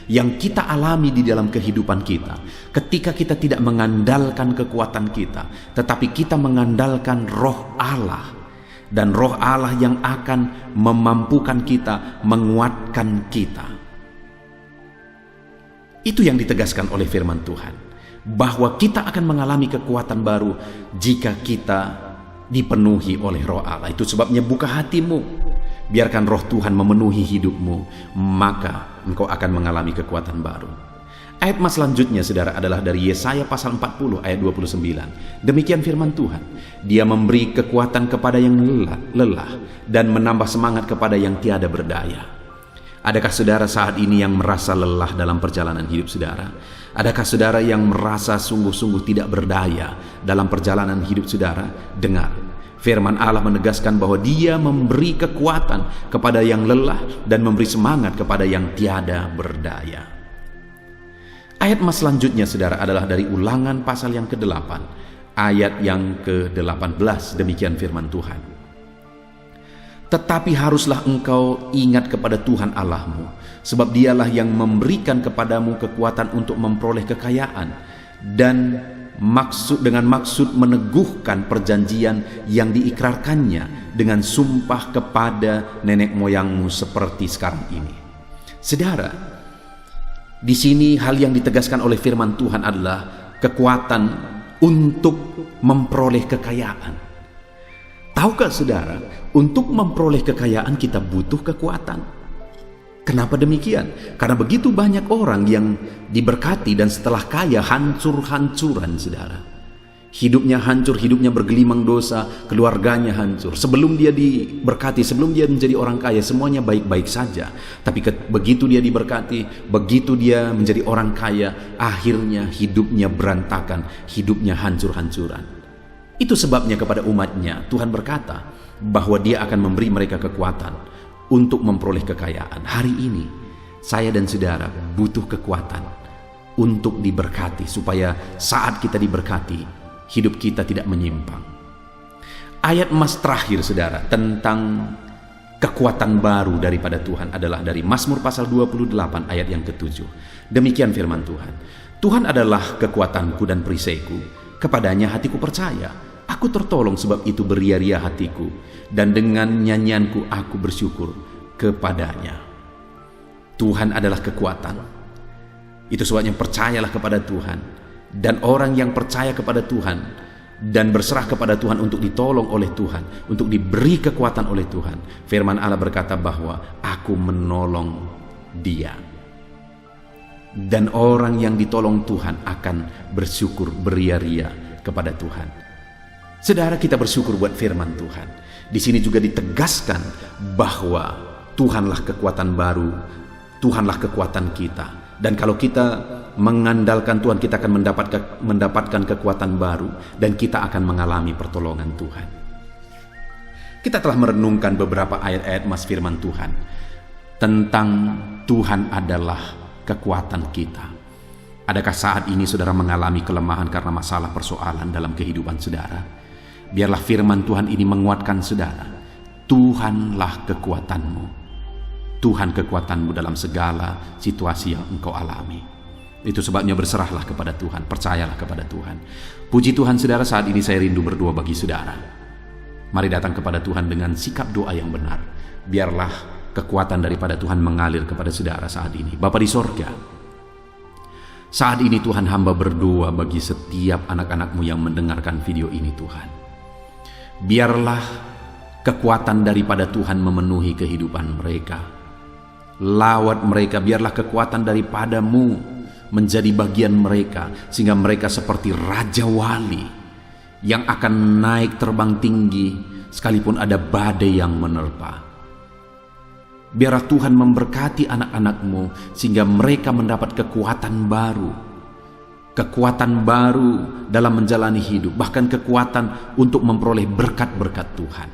yang kita alami di dalam kehidupan kita. Ketika kita tidak mengandalkan kekuatan kita, tetapi kita mengandalkan roh Allah. Dan roh Allah yang akan memampukan kita, menguatkan kita. Itu yang ditegaskan oleh firman Tuhan, bahwa kita akan mengalami kekuatan baru jika kita dipenuhi oleh roh Allah. Itu sebabnya buka hatimu, biarkan roh Tuhan memenuhi hidupmu, maka engkau akan mengalami kekuatan baru. Ayat selanjutnya, saudara, adalah dari Yesaya pasal 40 ayat 29. Demikian firman Tuhan, Dia memberi kekuatan kepada yang lelah dan menambah semangat kepada yang tiada berdaya. Adakah saudara saat ini yang merasa lelah dalam perjalanan hidup saudara? Adakah saudara yang merasa sungguh-sungguh tidak berdaya dalam perjalanan hidup saudara? Dengar, firman Allah menegaskan bahwa Dia memberi kekuatan kepada yang lelah dan memberi semangat kepada yang tiada berdaya. Ayat selanjutnya, saudara, adalah dari Ulangan pasal yang ke-8 ayat yang ke-18, demikian firman Tuhan. Tetapi haruslah engkau ingat kepada Tuhan Allahmu, sebab dialah yang memberikan kepadamu kekuatan untuk memperoleh kekayaan, dan dengan maksud meneguhkan perjanjian yang diikrarkannya dengan sumpah kepada nenek moyangmu seperti sekarang ini. Saudara, di sini hal yang ditegaskan oleh firman Tuhan adalah kekuatan untuk memperoleh kekayaan. Tahukah saudara, untuk memperoleh kekayaan kita butuh kekuatan. Kenapa demikian? Karena begitu banyak orang yang diberkati dan setelah kaya hancur-hancuran, saudara. Hidupnya hancur, hidupnya bergelimang dosa, keluarganya hancur. Sebelum dia diberkati, sebelum dia menjadi orang kaya, semuanya baik-baik saja. Tapi begitu dia diberkati, begitu dia menjadi orang kaya, akhirnya hidupnya berantakan, hidupnya hancur-hancuran. Itu sebabnya kepada umatnya, Tuhan berkata bahwa dia akan memberi mereka kekuatan untuk memperoleh kekayaan. Hari ini saya dan saudara butuh kekuatan untuk diberkati, supaya saat kita diberkati hidup kita tidak menyimpang. Ayat emas terakhir saudara tentang kekuatan baru daripada Tuhan adalah dari Mazmur pasal 28 ayat yang ke-7. Demikian firman Tuhan. Tuhan adalah kekuatanku dan perisaiku, kepadanya hatiku percaya. Aku tertolong, sebab itu beria-ria hatiku, dan dengan nyanyianku aku bersyukur kepadanya. Tuhan adalah kekuatan. Itu sebabnya percayalah kepada Tuhan. Dan orang yang percaya kepada Tuhan dan berserah kepada Tuhan untuk ditolong oleh Tuhan, untuk diberi kekuatan oleh Tuhan, firman Allah berkata bahwa aku menolong dia. Dan orang yang ditolong Tuhan akan bersyukur beria-ria kepada Tuhan. Saudara, kita bersyukur buat firman Tuhan. Di sini juga ditegaskan bahwa Tuhanlah kekuatan baru, Tuhanlah kekuatan kita. Dan kalau kita mengandalkan Tuhan, kita akan mendapatkan kekuatan baru, dan kita akan mengalami pertolongan Tuhan. Kita telah merenungkan beberapa ayat-ayat mas firman Tuhan tentang Tuhan adalah kekuatan kita. Adakah saat ini saudara mengalami kelemahan karena masalah persoalan dalam kehidupan saudara? Biarlah firman Tuhan ini menguatkan saudara. Tuhanlah kekuatanmu. Tuhan kekuatanmu dalam segala situasi yang engkau alami. Itu sebabnya berserahlah kepada Tuhan, percayalah kepada Tuhan. Puji Tuhan saudara, saat ini saya rindu berdoa bagi saudara. Mari datang kepada Tuhan dengan sikap doa yang benar. Biarlah kekuatan daripada Tuhan mengalir kepada saudara saat ini. Bapa di sorga, saat ini Tuhan, hamba berdoa bagi setiap anak-anak-Mu yang mendengarkan video ini Tuhan. Biarlah kekuatan daripada Tuhan memenuhi kehidupan mereka. Lawat mereka, biarlah kekuatan daripada-Mu menjadi bagian mereka, sehingga mereka seperti Raja Wali yang akan naik terbang tinggi sekalipun ada badai yang menerpa. Biarlah Tuhan memberkati anak-anak-Mu sehingga mereka mendapat kekuatan baru dalam menjalani hidup, bahkan kekuatan untuk memperoleh berkat-berkat Tuhan.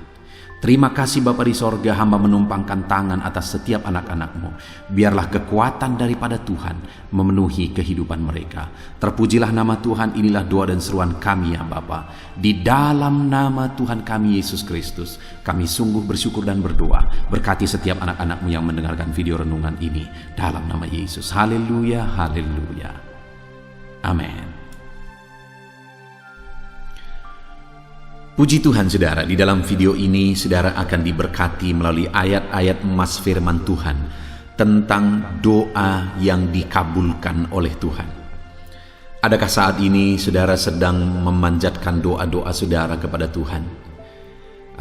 Terima kasih Bapa di sorga, hamba menumpangkan tangan atas setiap anak-anak-Mu. Biarlah kekuatan daripada Tuhan memenuhi kehidupan mereka. Terpujilah nama Tuhan. Inilah doa dan seruan kami ya Bapa. Di dalam nama Tuhan kami Yesus Kristus, kami sungguh bersyukur dan berdoa. Berkati setiap anak-anak-Mu yang mendengarkan video renungan ini. Dalam nama Yesus. Haleluya, haleluya. Amin. Puji Tuhan saudara, di dalam video ini saudara akan diberkati melalui ayat-ayat emas firman Tuhan tentang doa yang dikabulkan oleh Tuhan. Adakah saat ini saudara sedang memanjatkan doa-doa saudara kepada Tuhan?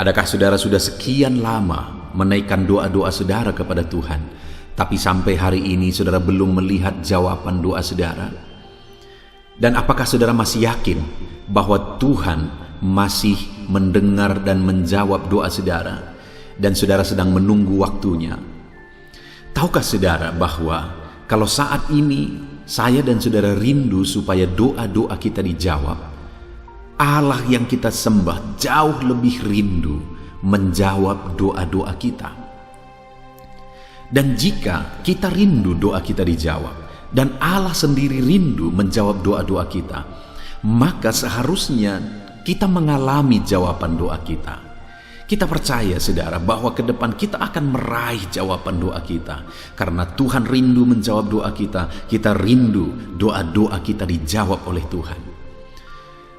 Adakah saudara sudah sekian lama menaikkan doa-doa saudara kepada Tuhan, tapi sampai hari ini saudara belum melihat jawaban doa saudara? Dan apakah saudara masih yakin bahwa Tuhan masih mendengar dan menjawab doa saudara, dan saudara sedang menunggu waktunya? Tahukah saudara bahwa kalau saat ini saya dan saudara rindu supaya doa-doa kita dijawab, Allah yang kita sembah jauh lebih rindu menjawab doa-doa kita. Dan jika kita rindu doa kita dijawab, dan Allah sendiri rindu menjawab doa-doa kita, maka seharusnya kita mengalami jawaban doa kita. Kita percaya saudara bahwa ke depan kita akan meraih jawaban doa kita. Karena Tuhan rindu menjawab doa kita, kita rindu doa-doa kita dijawab oleh Tuhan.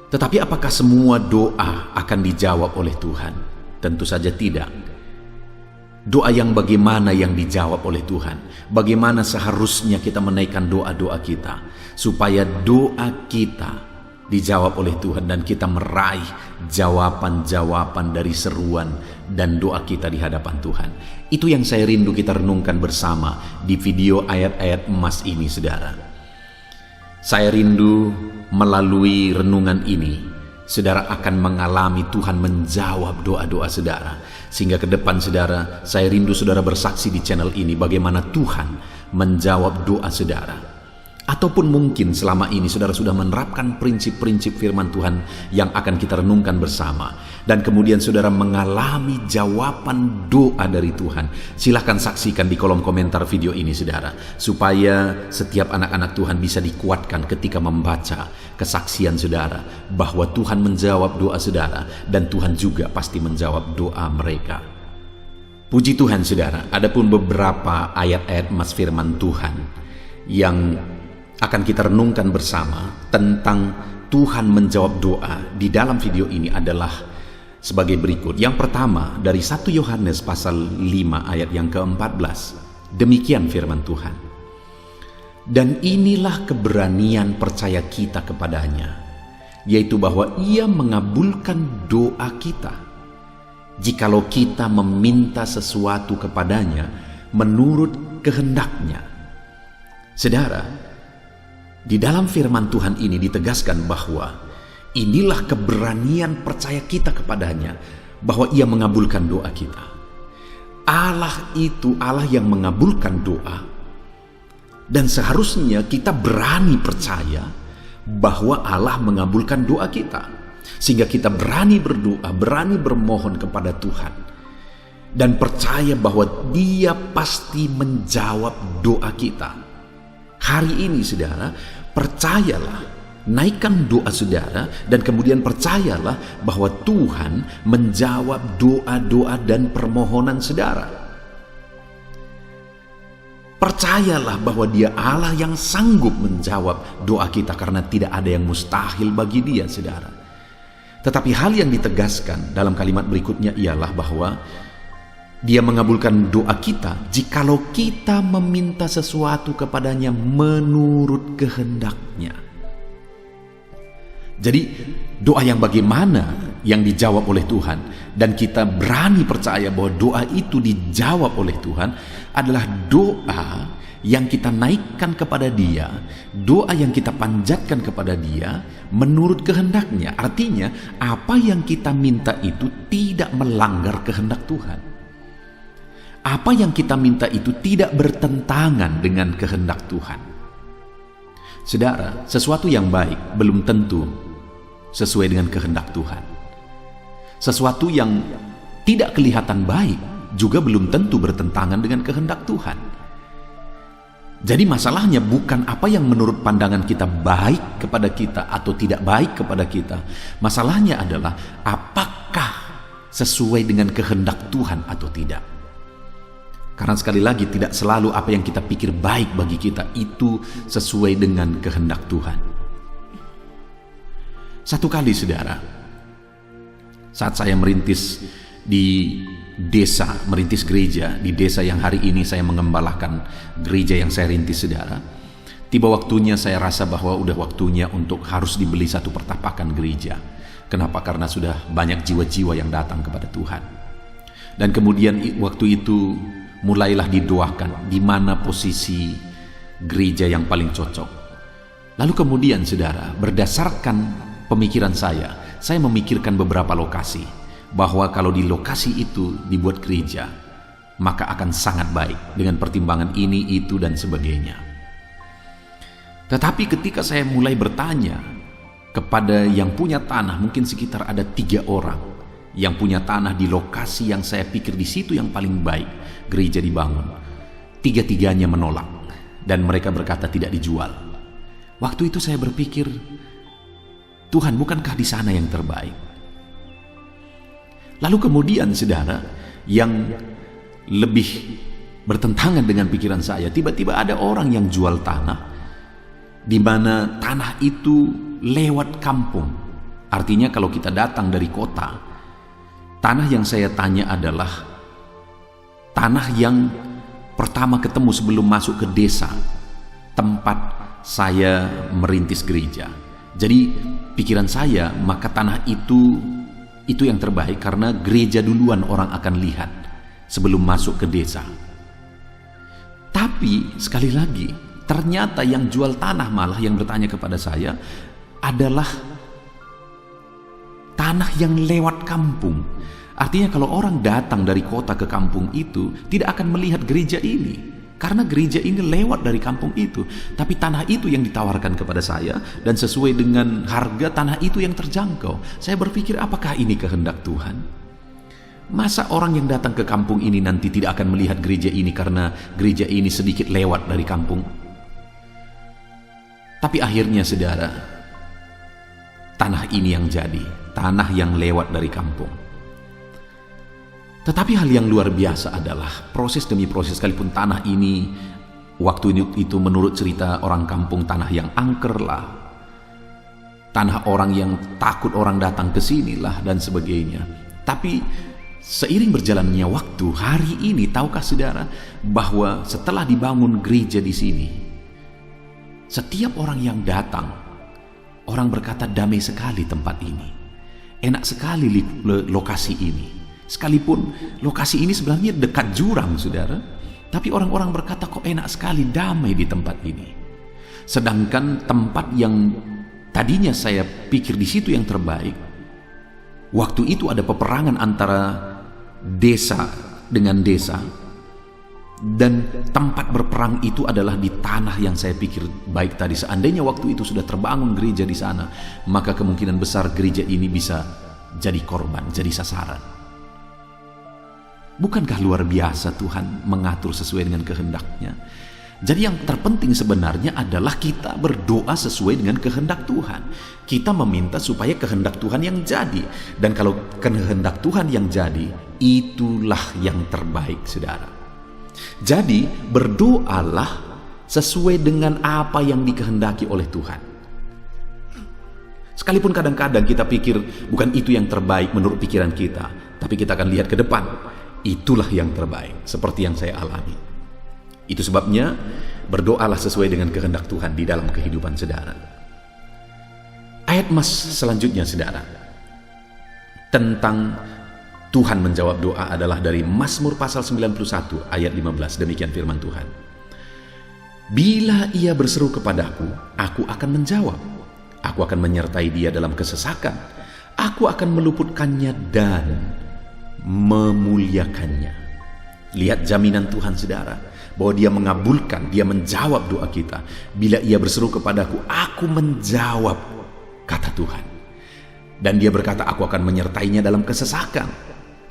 Tetapi apakah semua doa akan dijawab oleh Tuhan? Tentu saja tidak. Doa yang bagaimana yang dijawab oleh Tuhan? Bagaimana seharusnya kita menaikkan doa-doa kita supaya doa kita dijawab oleh Tuhan dan kita meraih jawaban-jawaban dari seruan dan doa kita di hadapan Tuhan. Itu yang saya rindu kita renungkan bersama di video ayat-ayat emas ini saudara. Saya rindu melalui renungan ini saudara akan mengalami Tuhan menjawab doa-doa saudara. Sehingga ke depan saudara, saya rindu saudara bersaksi di channel ini bagaimana Tuhan menjawab doa saudara. Ataupun mungkin selama ini saudara sudah menerapkan prinsip-prinsip firman Tuhan yang akan kita renungkan bersama. Dan kemudian saudara mengalami jawaban doa dari Tuhan. Silahkan saksikan di kolom komentar video ini saudara. Supaya setiap anak-anak Tuhan bisa dikuatkan ketika membaca kesaksian saudara. Bahwa Tuhan menjawab doa saudara. Dan Tuhan juga pasti menjawab doa mereka. Puji Tuhan saudara, adapun beberapa ayat-ayat emas firman Tuhan yang akan kita renungkan bersama tentang Tuhan menjawab doa di dalam video ini adalah sebagai berikut. Yang pertama dari 1 Yohanes pasal 5 ayat yang ke-14. Demikian firman Tuhan. Dan inilah keberanian percaya kita kepadanya, yaitu bahwa Ia mengabulkan doa kita jikalau kita meminta sesuatu kepadanya menurut kehendaknya. Saudara, di dalam firman Tuhan ini ditegaskan bahwa inilah keberanian percaya kita kepadanya, bahwa Ia mengabulkan doa kita. Allah itu Allah yang mengabulkan doa. Dan seharusnya kita berani percaya bahwa Allah mengabulkan doa kita. Sehingga kita berani berdoa, berani bermohon kepada Tuhan. Dan percaya bahwa Dia pasti menjawab doa kita. Hari ini saudara, percayalah, naikkan doa saudara, dan kemudian percayalah bahwa Tuhan menjawab doa-doa dan permohonan saudara. Percayalah bahwa Dia Allah yang sanggup menjawab doa kita, karena tidak ada yang mustahil bagi Dia saudara. Tetapi hal yang ditegaskan dalam kalimat berikutnya ialah bahwa Dia mengabulkan doa kita jikalau kita meminta sesuatu kepadanya menurut kehendaknya. Jadi doa yang bagaimana yang dijawab oleh Tuhan, dan kita berani percaya bahwa doa itu dijawab oleh Tuhan adalah doa yang kita naikkan kepada Dia, doa yang kita panjatkan kepada Dia menurut kehendaknya. Artinya apa yang kita minta itu tidak melanggar kehendak Tuhan. Apa yang kita minta itu tidak bertentangan dengan kehendak Tuhan. Saudara, sesuatu yang baik belum tentu sesuai dengan kehendak Tuhan. Sesuatu yang tidak kelihatan baik juga belum tentu bertentangan dengan kehendak Tuhan. Jadi masalahnya bukan apa yang menurut pandangan kita baik kepada kita atau tidak baik kepada kita. Masalahnya adalah apakah sesuai dengan kehendak Tuhan atau tidak. Karena sekali lagi tidak selalu apa yang kita pikir baik bagi kita itu sesuai dengan kehendak Tuhan. Satu kali saudara, saat saya merintis di desa, merintis gereja di desa yang hari ini saya mengembalakan gereja yang saya rintis saudara, tiba waktunya saya rasa bahwa udah waktunya untuk harus dibeli satu pertapakan gereja. Kenapa? Karena sudah banyak jiwa-jiwa yang datang kepada Tuhan. Dan kemudian waktu itu mulailah didoakan di mana posisi gereja yang paling cocok. Lalu kemudian saudara, berdasarkan pemikiran saya memikirkan beberapa lokasi, bahwa kalau di lokasi itu dibuat gereja, maka akan sangat baik dengan pertimbangan ini, itu, dan sebagainya. Tetapi ketika saya mulai bertanya kepada yang punya tanah, mungkin sekitar ada 3 orang yang punya tanah di lokasi yang saya pikir di situ yang paling baik gereja dibangun. 3-tiganya menolak dan mereka berkata tidak dijual. Waktu itu saya berpikir, Tuhan, bukankah di sana yang terbaik? Lalu kemudian saudara, yang lebih bertentangan dengan pikiran saya, tiba-tiba ada orang yang jual tanah, di mana tanah itu lewat kampung. Artinya kalau kita datang dari kota, tanah yang saya tanya adalah tanah yang pertama ketemu sebelum masuk ke desa tempat saya merintis gereja. Jadi pikiran saya, maka tanah itu yang terbaik karena gereja duluan orang akan lihat sebelum masuk ke desa. Tapi sekali lagi, ternyata yang jual tanah malah yang bertanya kepada saya adalah tanah yang lewat kampung. Artinya kalau orang datang dari kota ke kampung itu tidak akan melihat gereja ini, karena gereja ini lewat dari kampung itu. Tapi tanah itu yang ditawarkan kepada saya, dan sesuai dengan harga tanah itu yang terjangkau. Saya berpikir, apakah ini kehendak Tuhan? Masa orang yang datang ke kampung ini nanti tidak akan melihat gereja ini karena gereja ini sedikit lewat dari kampung? Tapi akhirnya saudara, tanah ini yang jadi, tanah yang lewat dari kampung. Tetapi hal yang luar biasa adalah proses demi proses, sekalipun tanah ini waktu itu menurut cerita orang kampung tanah yang angker lah, tanah orang yang takut orang datang ke sini lah dan sebagainya. Tapi seiring berjalannya waktu, hari ini tahukah saudara bahwa setelah dibangun gereja di sini, setiap orang yang datang, orang berkata damai sekali tempat ini, enak sekali lokasi ini. Sekalipun lokasi ini sebenarnya dekat jurang saudara, tapi orang-orang berkata kok enak sekali, damai di tempat ini. Sedangkan tempat yang tadinya saya pikir di situ yang terbaik, waktu itu ada peperangan antara desa dengan desa, dan tempat berperang itu adalah di tanah yang saya pikir baik tadi. Seandainya waktu itu sudah terbangun gereja di sana, maka kemungkinan besar gereja ini bisa jadi korban, jadi sasaran. Bukankah luar biasa Tuhan mengatur sesuai dengan kehendaknya? Jadi yang terpenting sebenarnya adalah kita berdoa sesuai dengan kehendak Tuhan. Kita meminta supaya kehendak Tuhan yang jadi. Dan kalau kehendak Tuhan yang jadi, itulah yang terbaik saudara. Jadi berdoalah sesuai dengan apa yang dikehendaki oleh Tuhan. Sekalipun kadang-kadang kita pikir bukan itu yang terbaik menurut pikiran kita, tapi kita akan lihat ke depan, itulah yang terbaik, seperti yang saya alami. Itu sebabnya berdoalah sesuai dengan kehendak Tuhan di dalam kehidupan saudara. Ayat mas selanjutnya saudara, tentang Tuhan menjawab doa adalah dari Mazmur pasal 91 ayat 15. Demikian firman Tuhan. Bila ia berseru kepadaku, aku akan menjawab. Aku akan menyertai dia dalam kesesakan. Aku akan meluputkannya dan memuliakannya. Lihat jaminan Tuhan saudara, bahwa dia mengabulkan, dia menjawab doa kita. Bila ia berseru kepadaku, aku menjawab, kata Tuhan. Dan dia berkata, aku akan menyertainya dalam kesesakan.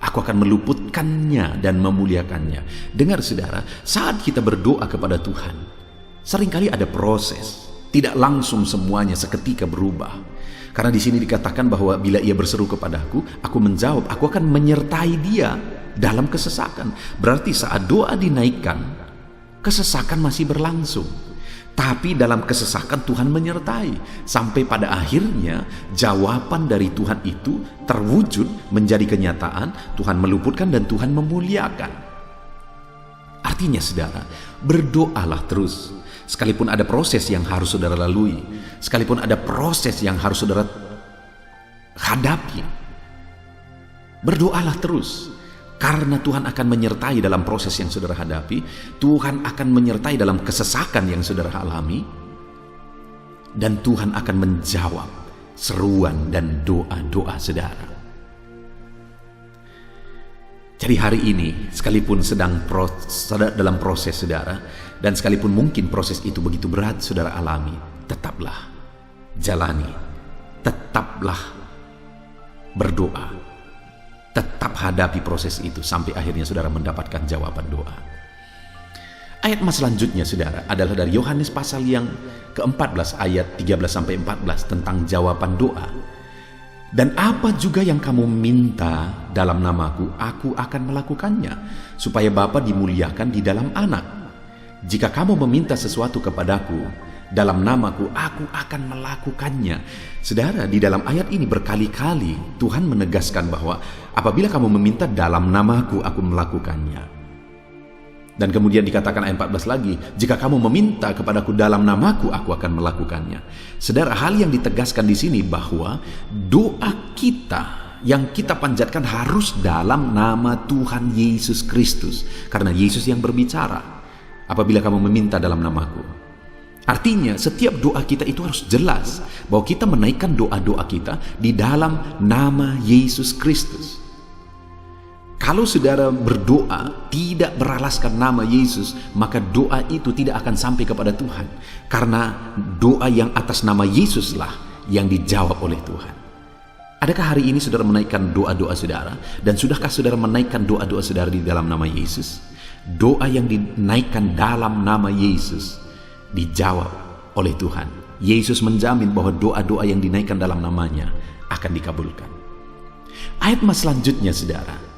Aku akan meluputkannya dan memuliakannya. Dengar saudara, saat kita berdoa kepada Tuhan, seringkali ada proses, tidak langsung semuanya seketika berubah. Karena di sini dikatakan bahwa bila ia berseru kepadaku, aku menjawab, aku akan menyertai dia dalam kesesakan. Berarti saat doa dinaikkan, kesesakan masih berlangsung. Tapi dalam kesesakan Tuhan menyertai. Sampai pada akhirnya jawaban dari Tuhan itu terwujud menjadi kenyataan. Tuhan meluputkan dan Tuhan memuliakan. Artinya saudara, berdoalah terus. Sekalipun ada proses yang harus saudara lalui, sekalipun ada proses yang harus saudara hadapi, berdoalah terus. Karena Tuhan akan menyertai dalam proses yang saudara hadapi, Tuhan akan menyertai dalam kesesakan yang saudara alami, dan Tuhan akan menjawab seruan dan doa-doa saudara. Jadi hari ini, sekalipun sedang dalam proses saudara, dan sekalipun mungkin proses itu begitu berat saudara alami, tetaplah jalani, tetaplah berdoa, tetap hadapi proses itu sampai akhirnya saudara mendapatkan jawaban doa. Ayat selanjutnya saudara adalah dari Yohanes pasal yang ke-14 ayat 13-14 tentang jawaban doa. Dan apa juga yang kamu minta dalam namaku, aku akan melakukannya, supaya Bapa dimuliakan di dalam Anak. Jika kamu meminta sesuatu kepadaku dalam namaku, aku akan melakukannya. Saudara, di dalam ayat ini berkali-kali Tuhan menegaskan bahwa apabila kamu meminta dalam namaku, aku melakukannya. Dan kemudian dikatakan ayat 14 lagi, jika kamu meminta kepadaku dalam namaku, aku akan melakukannya. Saudara, hal yang ditegaskan di sini bahwa doa kita yang kita panjatkan harus dalam nama Tuhan Yesus Kristus, karena Yesus yang berbicara. Apabila kamu meminta dalam namaku, artinya setiap doa kita itu harus jelas bahwa kita menaikkan doa-doa kita di dalam nama Yesus Kristus. Kalau saudara berdoa tidak beralaskan nama Yesus, maka doa itu tidak akan sampai kepada Tuhan. Karena doa yang atas nama Yesuslah yang dijawab oleh Tuhan. Adakah hari ini saudara menaikkan doa-doa saudara? Dan sudahkah saudara menaikkan doa-doa saudara di dalam nama Yesus? Doa yang dinaikkan dalam nama Yesus dijawab oleh Tuhan. Yesus menjamin bahwa doa-doa yang dinaikkan dalam namanya akan dikabulkan. Ayat selanjutnya saudara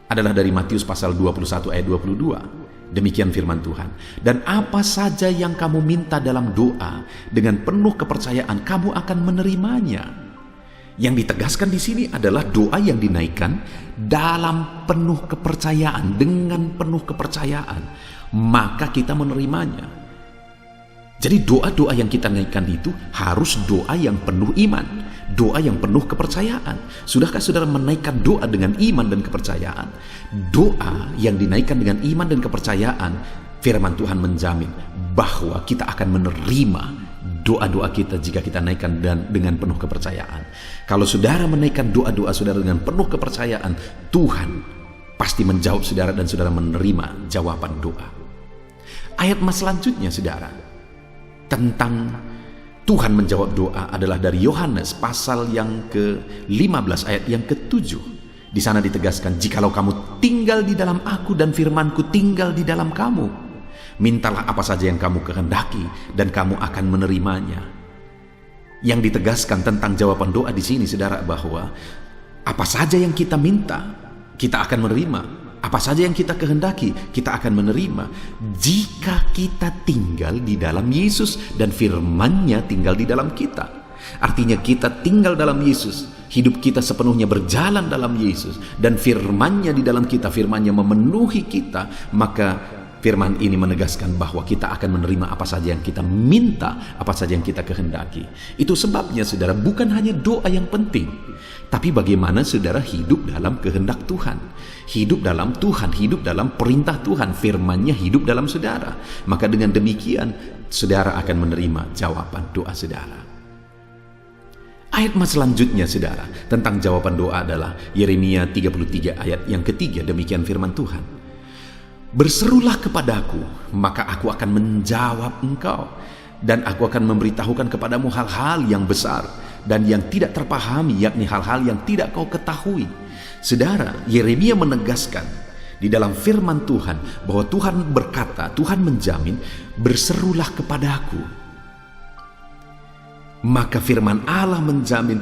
adalah dari Matius pasal 21 ayat 22. Demikian firman Tuhan. Dan apa saja yang kamu minta dalam doa dengan penuh kepercayaan, kamu akan menerimanya. Yang ditegaskan di sini adalah doa yang dinaikkan dalam penuh kepercayaan, dengan penuh kepercayaan, maka kita menerimanya. Jadi doa-doa yang kita naikkan itu harus doa yang penuh iman, doa yang penuh kepercayaan. Sudahkah saudara menaikkan doa dengan iman dan kepercayaan? Doa yang dinaikkan dengan iman dan kepercayaan, firman Tuhan menjamin bahwa kita akan menerima doa-doa kita jika kita naikkan dengan penuh kepercayaan. Kalau saudara menaikkan doa-doa saudara dengan penuh kepercayaan, Tuhan pasti menjawab saudara dan saudara menerima jawaban doa. Ayat selanjutnya saudara tentang Tuhan menjawab doa adalah dari Yohanes pasal yang ke-15 ayat yang ke-7. Di sana ditegaskan, jikalau kamu tinggal di dalam aku dan firmanku tinggal di dalam kamu, mintalah apa saja yang kamu kehendaki dan kamu akan menerimanya. Yang ditegaskan tentang jawaban doa di sini saudara bahwa apa saja yang kita minta kita akan menerima. Apa saja yang kita kehendaki, kita akan menerima jika kita tinggal di dalam Yesus dan firman-Nya tinggal di dalam kita. Artinya kita tinggal dalam Yesus, hidup kita sepenuhnya berjalan dalam Yesus, dan firman-Nya di dalam kita, firman-Nya memenuhi kita, maka firman ini menegaskan bahwa kita akan menerima apa saja yang kita minta, apa saja yang kita kehendaki. Itu sebabnya saudara, bukan hanya doa yang penting, tapi bagaimana saudara hidup dalam kehendak Tuhan, hidup dalam Tuhan, hidup dalam perintah Tuhan, firman-Nya hidup dalam saudara. Maka dengan demikian saudara akan menerima jawaban doa saudara. Ayat selanjutnya saudara tentang jawaban doa adalah Yeremia 33 ayat yang ketiga. Demikian firman Tuhan. Berserulah kepadaku, maka aku akan menjawab engkau, dan aku akan memberitahukan kepadamu hal-hal yang besar dan yang tidak terpahami, yakni hal-hal yang tidak kau ketahui. Saudara, Yeremia menegaskan di dalam firman Tuhan bahwa Tuhan berkata, Tuhan menjamin, berserulah kepadaku. Maka firman Allah menjamin,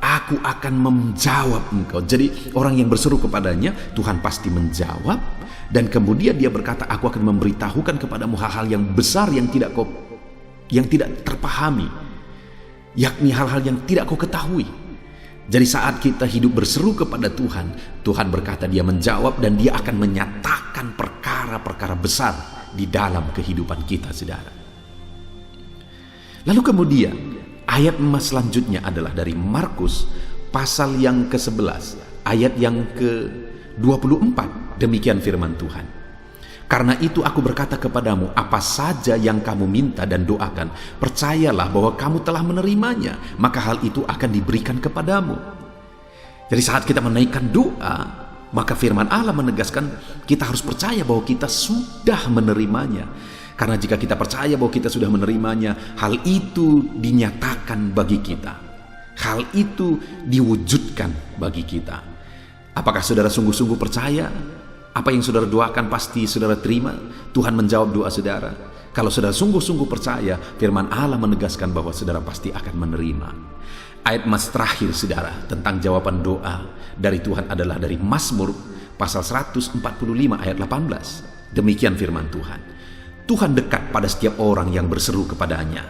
aku akan menjawab engkau. Jadi orang yang berseru kepadanya, Tuhan pasti menjawab. Dan kemudian dia berkata, aku akan memberitahukan kepadamu hal-hal yang besar yang tidak terpahami, yakni hal-hal yang tidak kau ketahui. Jadi saat kita hidup berseru kepada Tuhan, Tuhan berkata dia menjawab dan dia akan menyatakan perkara-perkara besar di dalam kehidupan kita, saudara. Lalu kemudian ayat selanjutnya adalah dari Markus pasal yang ke-11 ayat yang ke-24. Demikian firman Tuhan. Karena itu aku berkata kepadamu, apa saja yang kamu minta dan doakan, percayalah bahwa kamu telah menerimanya, maka hal itu akan diberikan kepadamu. Jadi saat kita menaikkan doa, maka firman Allah menegaskan kita harus percaya bahwa kita sudah menerimanya. Karena jika kita percaya bahwa kita sudah menerimanya, hal itu dinyatakan bagi kita. Hal itu diwujudkan bagi kita. Apakah saudara sungguh-sungguh percaya Apa yang saudara doakan pasti saudara terima. Tuhan menjawab doa saudara. Kalau saudara sungguh-sungguh percaya, firman Allah menegaskan bahwa saudara pasti akan menerima. Ayat mas terakhir saudara tentang jawaban doa dari Tuhan adalah dari Mazmur pasal 145 ayat 18. Demikian firman Tuhan. Tuhan dekat pada setiap orang yang berseru kepadanya.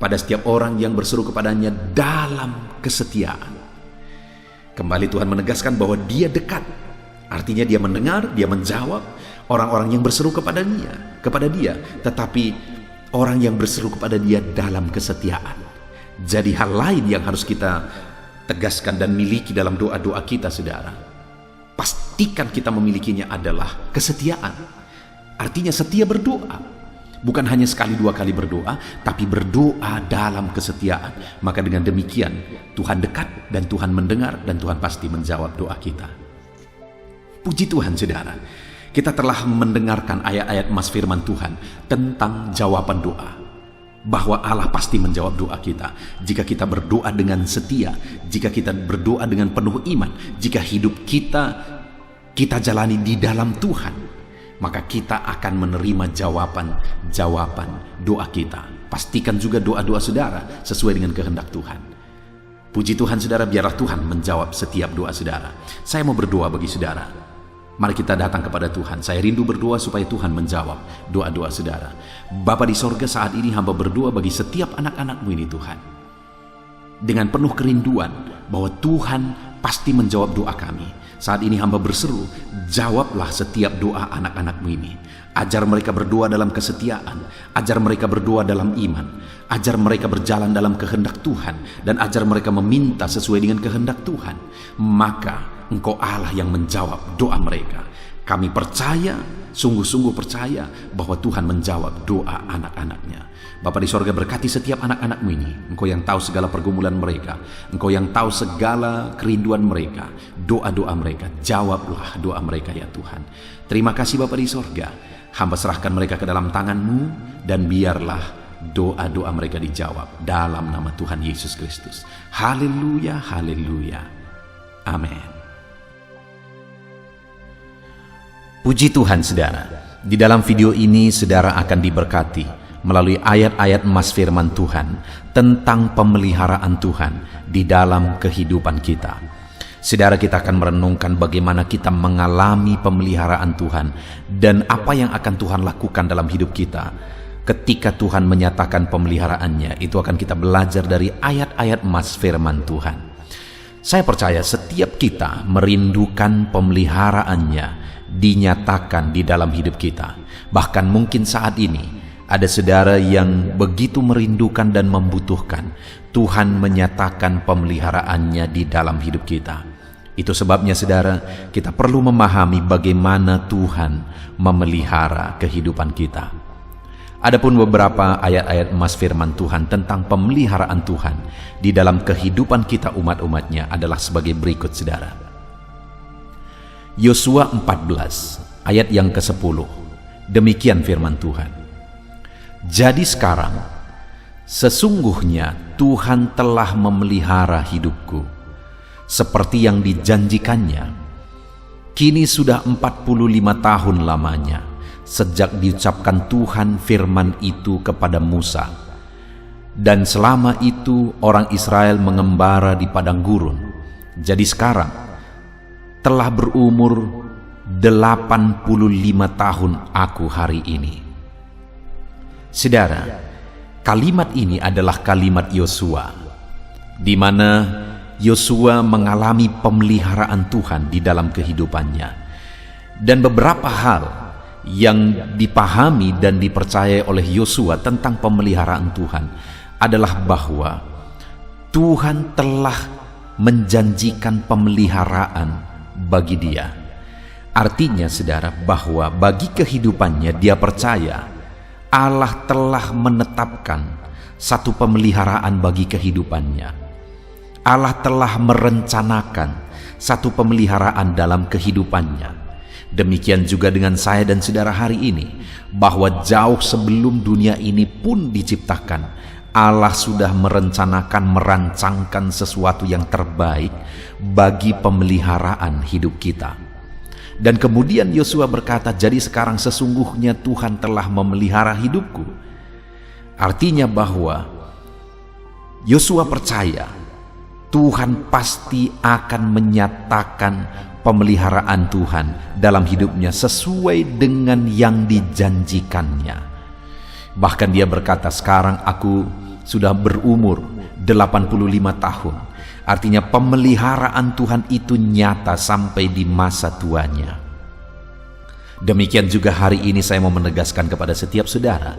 Pada setiap orang yang berseru kepadanya dalam kesetiaan. Kembali Tuhan menegaskan bahwa Dia dekat. Artinya Dia mendengar, Dia menjawab orang-orang yang berseru kepada Dia, tetapi orang yang berseru kepada Dia dalam kesetiaan. Jadi hal lain yang harus kita tegaskan dan miliki dalam doa-doa kita, saudara. Pastikan kita memilikinya adalah kesetiaan. Artinya setia berdoa. Bukan hanya sekali dua kali berdoa, tapi berdoa dalam kesetiaan. Maka dengan demikian Tuhan dekat dan Tuhan mendengar dan Tuhan pasti menjawab doa kita. Puji Tuhan saudara, kita telah mendengarkan ayat-ayat mas firman Tuhan tentang jawaban doa. Bahwa Allah pasti menjawab doa kita jika kita berdoa dengan setia, jika kita berdoa dengan penuh iman, jika hidup kita jalani di dalam Tuhan, maka kita akan menerima jawaban doa kita. Pastikan juga doa-doa saudara sesuai dengan kehendak Tuhan. Puji Tuhan saudara, biarlah Tuhan menjawab setiap doa saudara. Saya mau berdoa bagi saudara. Mari kita datang kepada Tuhan. Saya rindu berdoa supaya Tuhan menjawab doa-doa saudara. Bapa di sorga, saat ini hamba berdoa bagi setiap anak-anak-Mu ini Tuhan. Dengan penuh kerinduan bahwa Tuhan pasti menjawab doa kami. Saat ini hamba berseru, jawablah setiap doa anak-anak-Mu ini. Ajar mereka berdoa dalam kesetiaan, ajar mereka berdoa dalam iman, ajar mereka berjalan dalam kehendak Tuhan, dan ajar mereka meminta sesuai dengan kehendak Tuhan. Maka Engkau Allah yang menjawab doa mereka. Kami percaya, sungguh-sungguh percaya bahwa Tuhan menjawab doa anak-anaknya. Bapa di sorga, berkati setiap anak-anak-Mu ini. Engkau yang tahu segala pergumulan mereka, Engkau yang tahu segala kerinduan mereka, doa-doa mereka. Jawablah doa mereka ya Tuhan. Terima kasih Bapa di sorga. Hamba serahkan mereka ke dalam tangan-Mu, dan biarlah doa-doa mereka dijawab dalam nama Tuhan Yesus Kristus. Haleluya, haleluya. Amin. Puji Tuhan saudara, di dalam video ini saudara akan diberkati melalui ayat-ayat mas firman Tuhan tentang pemeliharaan Tuhan di dalam kehidupan kita. Saudara, kita akan merenungkan bagaimana kita mengalami pemeliharaan Tuhan dan apa yang akan Tuhan lakukan dalam hidup kita. Ketika Tuhan menyatakan pemeliharaannya, itu akan kita belajar dari ayat-ayat mas firman Tuhan. Saya percaya setiap kita merindukan pemeliharaannya dinyatakan di dalam hidup kita. Bahkan mungkin saat ini ada saudara yang begitu merindukan dan membutuhkan Tuhan menyatakan pemeliharaannya di dalam hidup kita. Itu sebabnya saudara, kita perlu memahami bagaimana Tuhan memelihara kehidupan kita. Adapun beberapa ayat-ayat emas firman Tuhan tentang pemeliharaan Tuhan di dalam kehidupan kita umat-umatnya adalah sebagai berikut saudara. Yosua 14 ayat yang ke-10. Demikian firman Tuhan. Jadi sekarang sesungguhnya Tuhan telah memelihara hidupku seperti yang dijanjikannya. Kini sudah 45 tahun lamanya sejak diucapkan Tuhan firman itu kepada Musa. Dan selama itu orang Israel mengembara di padang gurun. Jadi sekarang telah berumur 85 tahun aku hari ini. Saudara, kalimat ini adalah kalimat Yosua, di mana Yosua mengalami pemeliharaan Tuhan di dalam kehidupannya. Dan beberapa hal yang dipahami dan dipercayai oleh Yosua tentang pemeliharaan Tuhan adalah bahwa Tuhan telah menjanjikan pemeliharaan bagi dia. Artinya saudara, bahwa bagi kehidupannya dia percaya Allah telah menetapkan satu pemeliharaan bagi kehidupannya. Allah telah merencanakan satu pemeliharaan dalam kehidupannya. Demikian juga dengan saya dan saudara hari ini, bahwa jauh sebelum dunia ini pun diciptakan, Allah sudah merencanakan, merancangkan sesuatu yang terbaik bagi pemeliharaan hidup kita. Dan kemudian Yosua berkata, jadi sekarang sesungguhnya Tuhan telah memelihara hidupku. Artinya bahwa Yosua percaya Tuhan pasti akan menyatakan pemeliharaan Tuhan dalam hidupnya sesuai dengan yang dijanjikannya. Bahkan dia berkata, sekarang aku sudah berumur 85 tahun. Artinya pemeliharaan Tuhan itu nyata sampai di masa tuanya. Demikian juga hari ini saya mau menegaskan kepada setiap saudara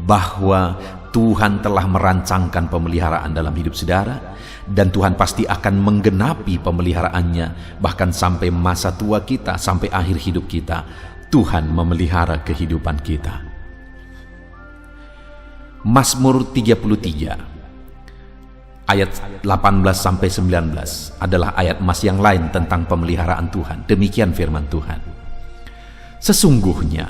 bahwa Tuhan telah merancangkan pemeliharaan dalam hidup saudara, dan Tuhan pasti akan menggenapi pemeliharaannya bahkan sampai masa tua kita, sampai akhir hidup kita. Tuhan memelihara kehidupan kita. Mazmur 33 ayat 18-19 adalah ayat emas yang lain tentang pemeliharaan Tuhan. Demikian firman Tuhan. Sesungguhnya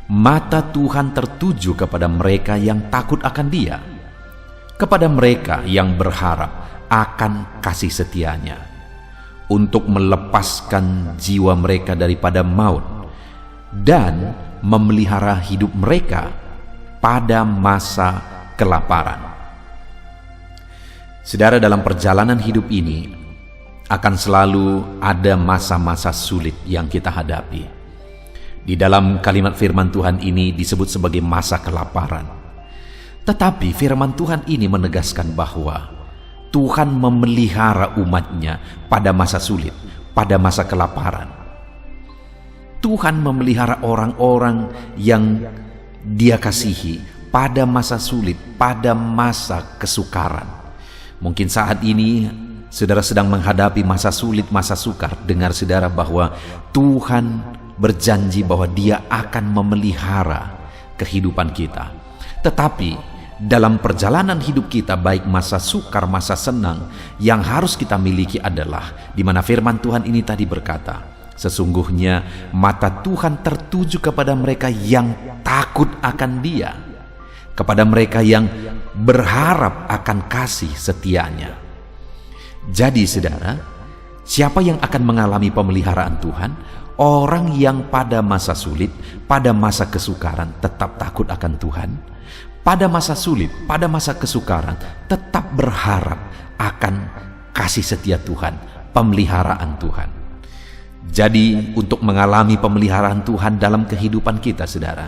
mata Tuhan tertuju kepada mereka yang takut akan Dia, kepada mereka yang berharap akan kasih setianya, untuk melepaskan jiwa mereka daripada maut dan memelihara hidup mereka pada masa kelaparan. Saudara, dalam perjalanan hidup ini akan selalu ada masa-masa sulit yang kita hadapi. Di dalam kalimat firman Tuhan ini disebut sebagai masa kelaparan. Tetapi firman Tuhan ini menegaskan bahwa Tuhan memelihara umatnya pada masa sulit, pada masa kelaparan. Tuhan memelihara orang-orang yang Dia kasihi pada masa sulit, pada masa kesukaran. Mungkin saat ini saudara sedang menghadapi masa sulit, masa sukar. Dengar saudara bahwa Tuhan berjanji bahwa Dia akan memelihara kehidupan kita. Tetapi dalam perjalanan hidup kita, baik masa sukar, masa senang, yang harus kita miliki adalah di mana firman Tuhan ini tadi berkata, sesungguhnya mata Tuhan tertuju kepada mereka yang takut akan Dia, kepada mereka yang berharap akan kasih setianya. Jadi saudara, siapa yang akan mengalami pemeliharaan Tuhan? Orang yang pada masa sulit, pada masa kesukaran tetap takut akan Tuhan. Pada masa sulit, pada masa kesukaran tetap berharap akan kasih setia Tuhan, pemeliharaan Tuhan. Jadi untuk mengalami pemeliharaan Tuhan dalam kehidupan kita saudara,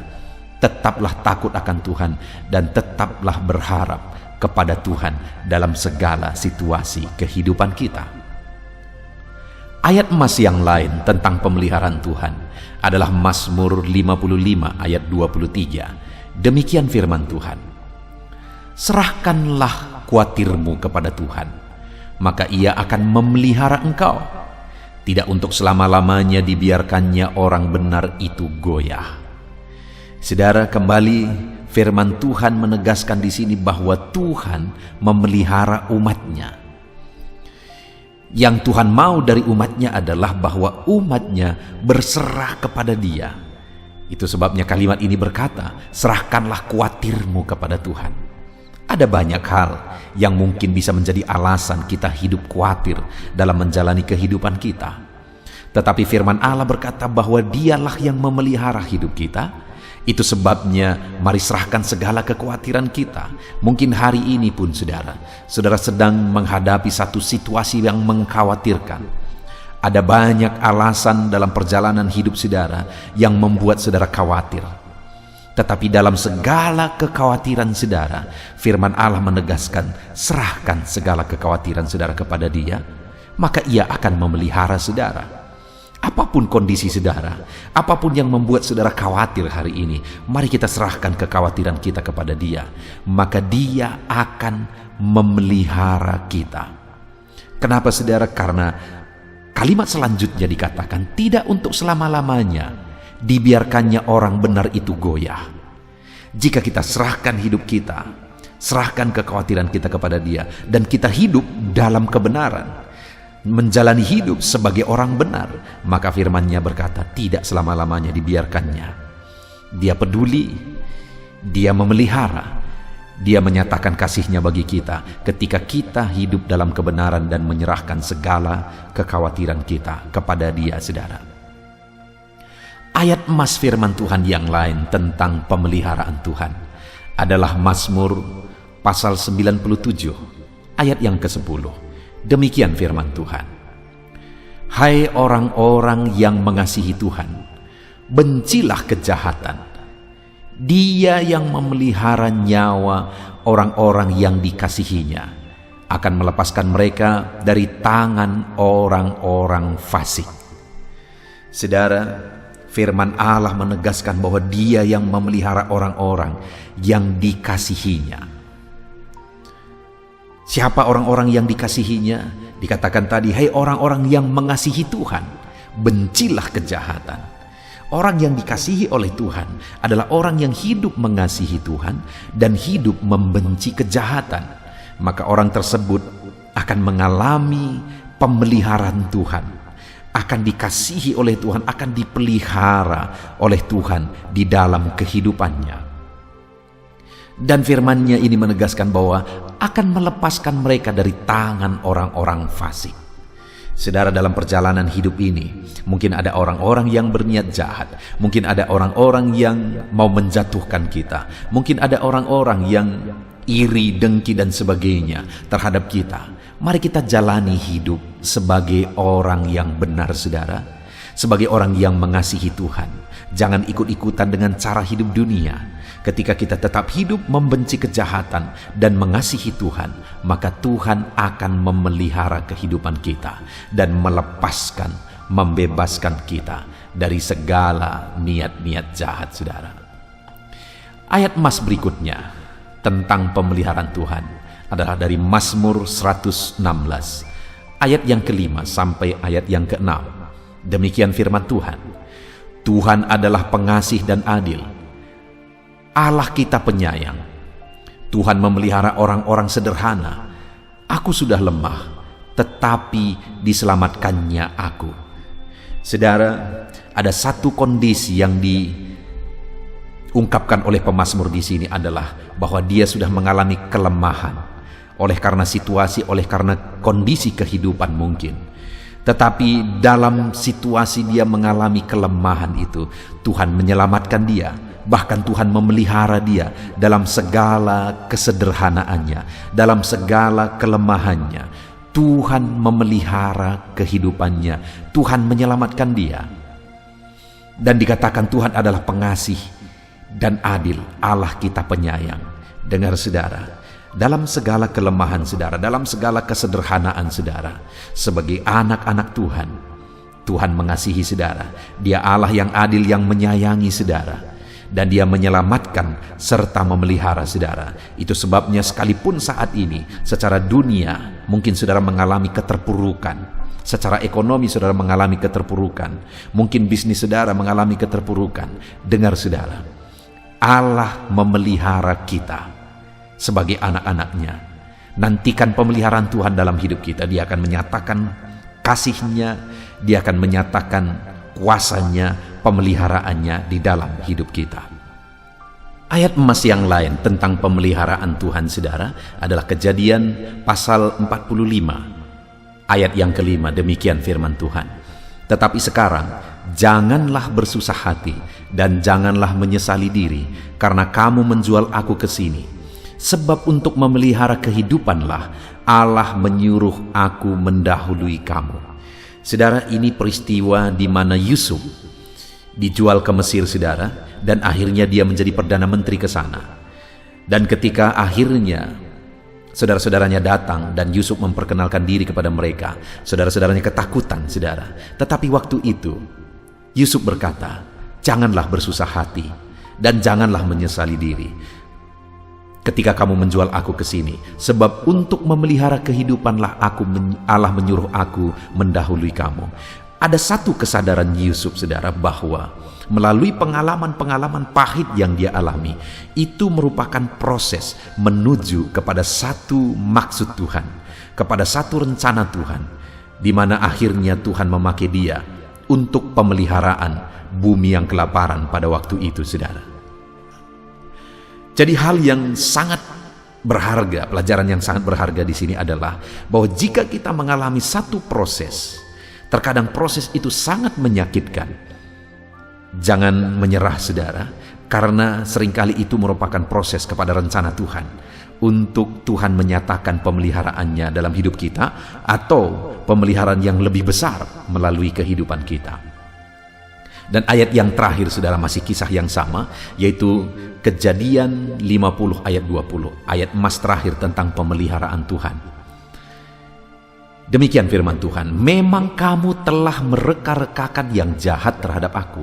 tetaplah takut akan Tuhan dan tetaplah berharap kepada Tuhan dalam segala situasi kehidupan kita. Ayat emas yang lain tentang pemeliharaan Tuhan adalah Mazmur 55 ayat 23. Demikian firman Tuhan. Serahkanlah kuatirmu kepada Tuhan, maka Ia akan memelihara engkau. Tidak untuk selama-lamanya dibiarkannya orang benar itu goyah. Saudara, kembali firman Tuhan menegaskan di sini bahwa Tuhan memelihara umatnya. Yang Tuhan mau dari umatnya adalah bahwa umatnya berserah kepada Dia. Itu sebabnya kalimat ini berkata, serahkanlah kuatirmu kepada Tuhan. Ada banyak hal yang mungkin bisa menjadi alasan kita hidup kuatir dalam menjalani kehidupan kita. Tetapi firman Allah berkata bahwa Dialah yang memelihara hidup kita. Itu sebabnya mari serahkan segala kekhawatiran kita. Mungkin hari ini pun saudara sedang menghadapi satu situasi yang mengkhawatirkan. Ada banyak alasan dalam perjalanan hidup saudara yang membuat saudara khawatir. Tetapi dalam segala kekhawatiran saudara, firman Allah menegaskan, serahkan segala kekhawatiran saudara kepada Dia, maka Ia akan memelihara saudara. Apapun kondisi saudara, apapun yang membuat saudara khawatir hari ini, mari kita serahkan kekhawatiran kita kepada Dia, maka Dia akan memelihara kita. Kenapa saudara? Karena kalimat selanjutnya dikatakan, tidak untuk selama-lamanya dibiarkannya orang benar itu goyah. Jika kita serahkan hidup kita, serahkan kekhawatiran kita kepada Dia, dan kita hidup dalam kebenaran, menjalani hidup sebagai orang benar, maka firman-Nya berkata tidak selama-lamanya dibiarkannya. Dia peduli, Dia memelihara, Dia menyatakan kasih-Nya bagi kita ketika kita hidup dalam kebenaran dan menyerahkan segala kekhawatiran kita kepada Dia, saudara. Ayat emas firman Tuhan yang lain tentang pemeliharaan Tuhan adalah Mazmur pasal 97 ayat yang ke-10. Demikian firman Tuhan. Hai orang-orang yang mengasihi Tuhan, bencilah kejahatan. Dia yang memelihara nyawa orang-orang yang dikasihinya akan melepaskan mereka dari tangan orang-orang fasik. Saudara, firman Allah menegaskan bahwa Dia yang memelihara orang-orang yang dikasihinya. Siapa orang-orang yang dikasihinya? Dikatakan tadi, hai orang-orang yang mengasihi Tuhan, bencilah kejahatan. Orang yang dikasihi oleh Tuhan adalah orang yang hidup mengasihi Tuhan dan hidup membenci kejahatan. Maka orang tersebut akan mengalami pemeliharaan Tuhan, akan dikasihi oleh Tuhan, akan dipelihara oleh Tuhan di dalam kehidupannya. Dan firman-Nya ini menegaskan bahwa akan melepaskan mereka dari tangan orang-orang fasik. Saudara, dalam perjalanan hidup ini mungkin ada orang-orang yang berniat jahat, mungkin ada orang-orang yang mau menjatuhkan kita, mungkin ada orang-orang yang iri, dengki dan sebagainya terhadap kita. Mari kita jalani hidup sebagai orang yang benar, saudara, sebagai orang yang mengasihi Tuhan. Jangan ikut-ikutan dengan cara hidup dunia. Ketika kita tetap hidup membenci kejahatan dan mengasihi Tuhan, maka Tuhan akan memelihara kehidupan kita dan melepaskan, membebaskan kita dari segala niat-niat jahat, saudara. Ayat emas berikutnya tentang pemeliharaan Tuhan adalah dari Mazmur 116 ayat yang ke-5 sampai ayat yang ke-6. Demikian firman Tuhan. Tuhan adalah pengasih dan adil, Allah kita penyayang. Tuhan memelihara orang-orang sederhana. Aku sudah lemah, tetapi diselamatkannya aku. Saudara, ada satu kondisi yang diungkapkan oleh pemazmur di sini adalah bahwa dia sudah mengalami kelemahan oleh karena situasi, oleh karena kondisi kehidupan mungkin. Tetapi dalam situasi dia mengalami kelemahan itu, Tuhan menyelamatkan dia. Bahkan Tuhan memelihara dia dalam segala kesederhanaannya, dalam segala kelemahannya. Tuhan memelihara kehidupannya, Tuhan menyelamatkan dia. Dan dikatakan Tuhan adalah pengasih dan adil, Allah kita penyayang. Dengar saudara, dalam segala kelemahan saudara, dalam segala kesederhanaan saudara, sebagai anak-anak Tuhan, Tuhan mengasihi saudara. Dia Allah yang adil, yang menyayangi saudara, dan Dia menyelamatkan serta memelihara saudara. Itu sebabnya sekalipun saat ini secara dunia mungkin saudara mengalami keterpurukan, secara ekonomi saudara mengalami keterpurukan, mungkin bisnis saudara mengalami keterpurukan, dengar saudara, Allah memelihara kita sebagai anak-anaknya. Nantikan pemeliharaan Tuhan dalam hidup kita. Dia akan menyatakan kasih-Nya, Dia akan menyatakan kuasa-Nya, pemeliharaannya di dalam hidup kita. Ayat emas yang lain tentang pemeliharaan Tuhan saudara adalah Kejadian pasal 45 ayat yang ke-5. Demikian firman Tuhan. Tetapi sekarang janganlah bersusah hati dan janganlah menyesali diri karena kamu menjual aku ke sini, sebab untuk memelihara kehidupanlah Allah menyuruh aku mendahului kamu. Saudara, ini peristiwa di mana Yusuf dijual ke Mesir, saudara, dan akhirnya dia menjadi Perdana Menteri ke sana. Dan ketika akhirnya saudara-saudaranya datang dan Yusuf memperkenalkan diri kepada mereka, saudara-saudaranya ketakutan, saudara. Tetapi waktu itu Yusuf berkata, janganlah bersusah hati dan janganlah menyesali diri ketika kamu menjual aku ke sini, sebab untuk memelihara kehidupanlah Allah menyuruh aku mendahului kamu. Ada satu kesadaran Yusuf, saudara, bahwa melalui pengalaman-pengalaman pahit yang dia alami, itu merupakan proses menuju kepada satu maksud Tuhan, kepada satu rencana Tuhan, di mana akhirnya Tuhan memakai dia untuk pemeliharaan bumi yang kelaparan pada waktu itu, saudara. Jadi hal yang sangat berharga, pelajaran yang sangat berharga di sini adalah bahwa jika kita mengalami satu proses, terkadang proses itu sangat menyakitkan. Jangan menyerah saudara, karena seringkali itu merupakan proses kepada rencana Tuhan untuk Tuhan menyatakan pemeliharaannya dalam hidup kita atau pemeliharaan yang lebih besar melalui kehidupan kita. Dan ayat yang terakhir saudara masih kisah yang sama, yaitu Kejadian 50 ayat 20, ayat emas terakhir tentang pemeliharaan Tuhan. Demikian firman Tuhan, memang kamu telah mereka-rekakan yang jahat terhadap aku,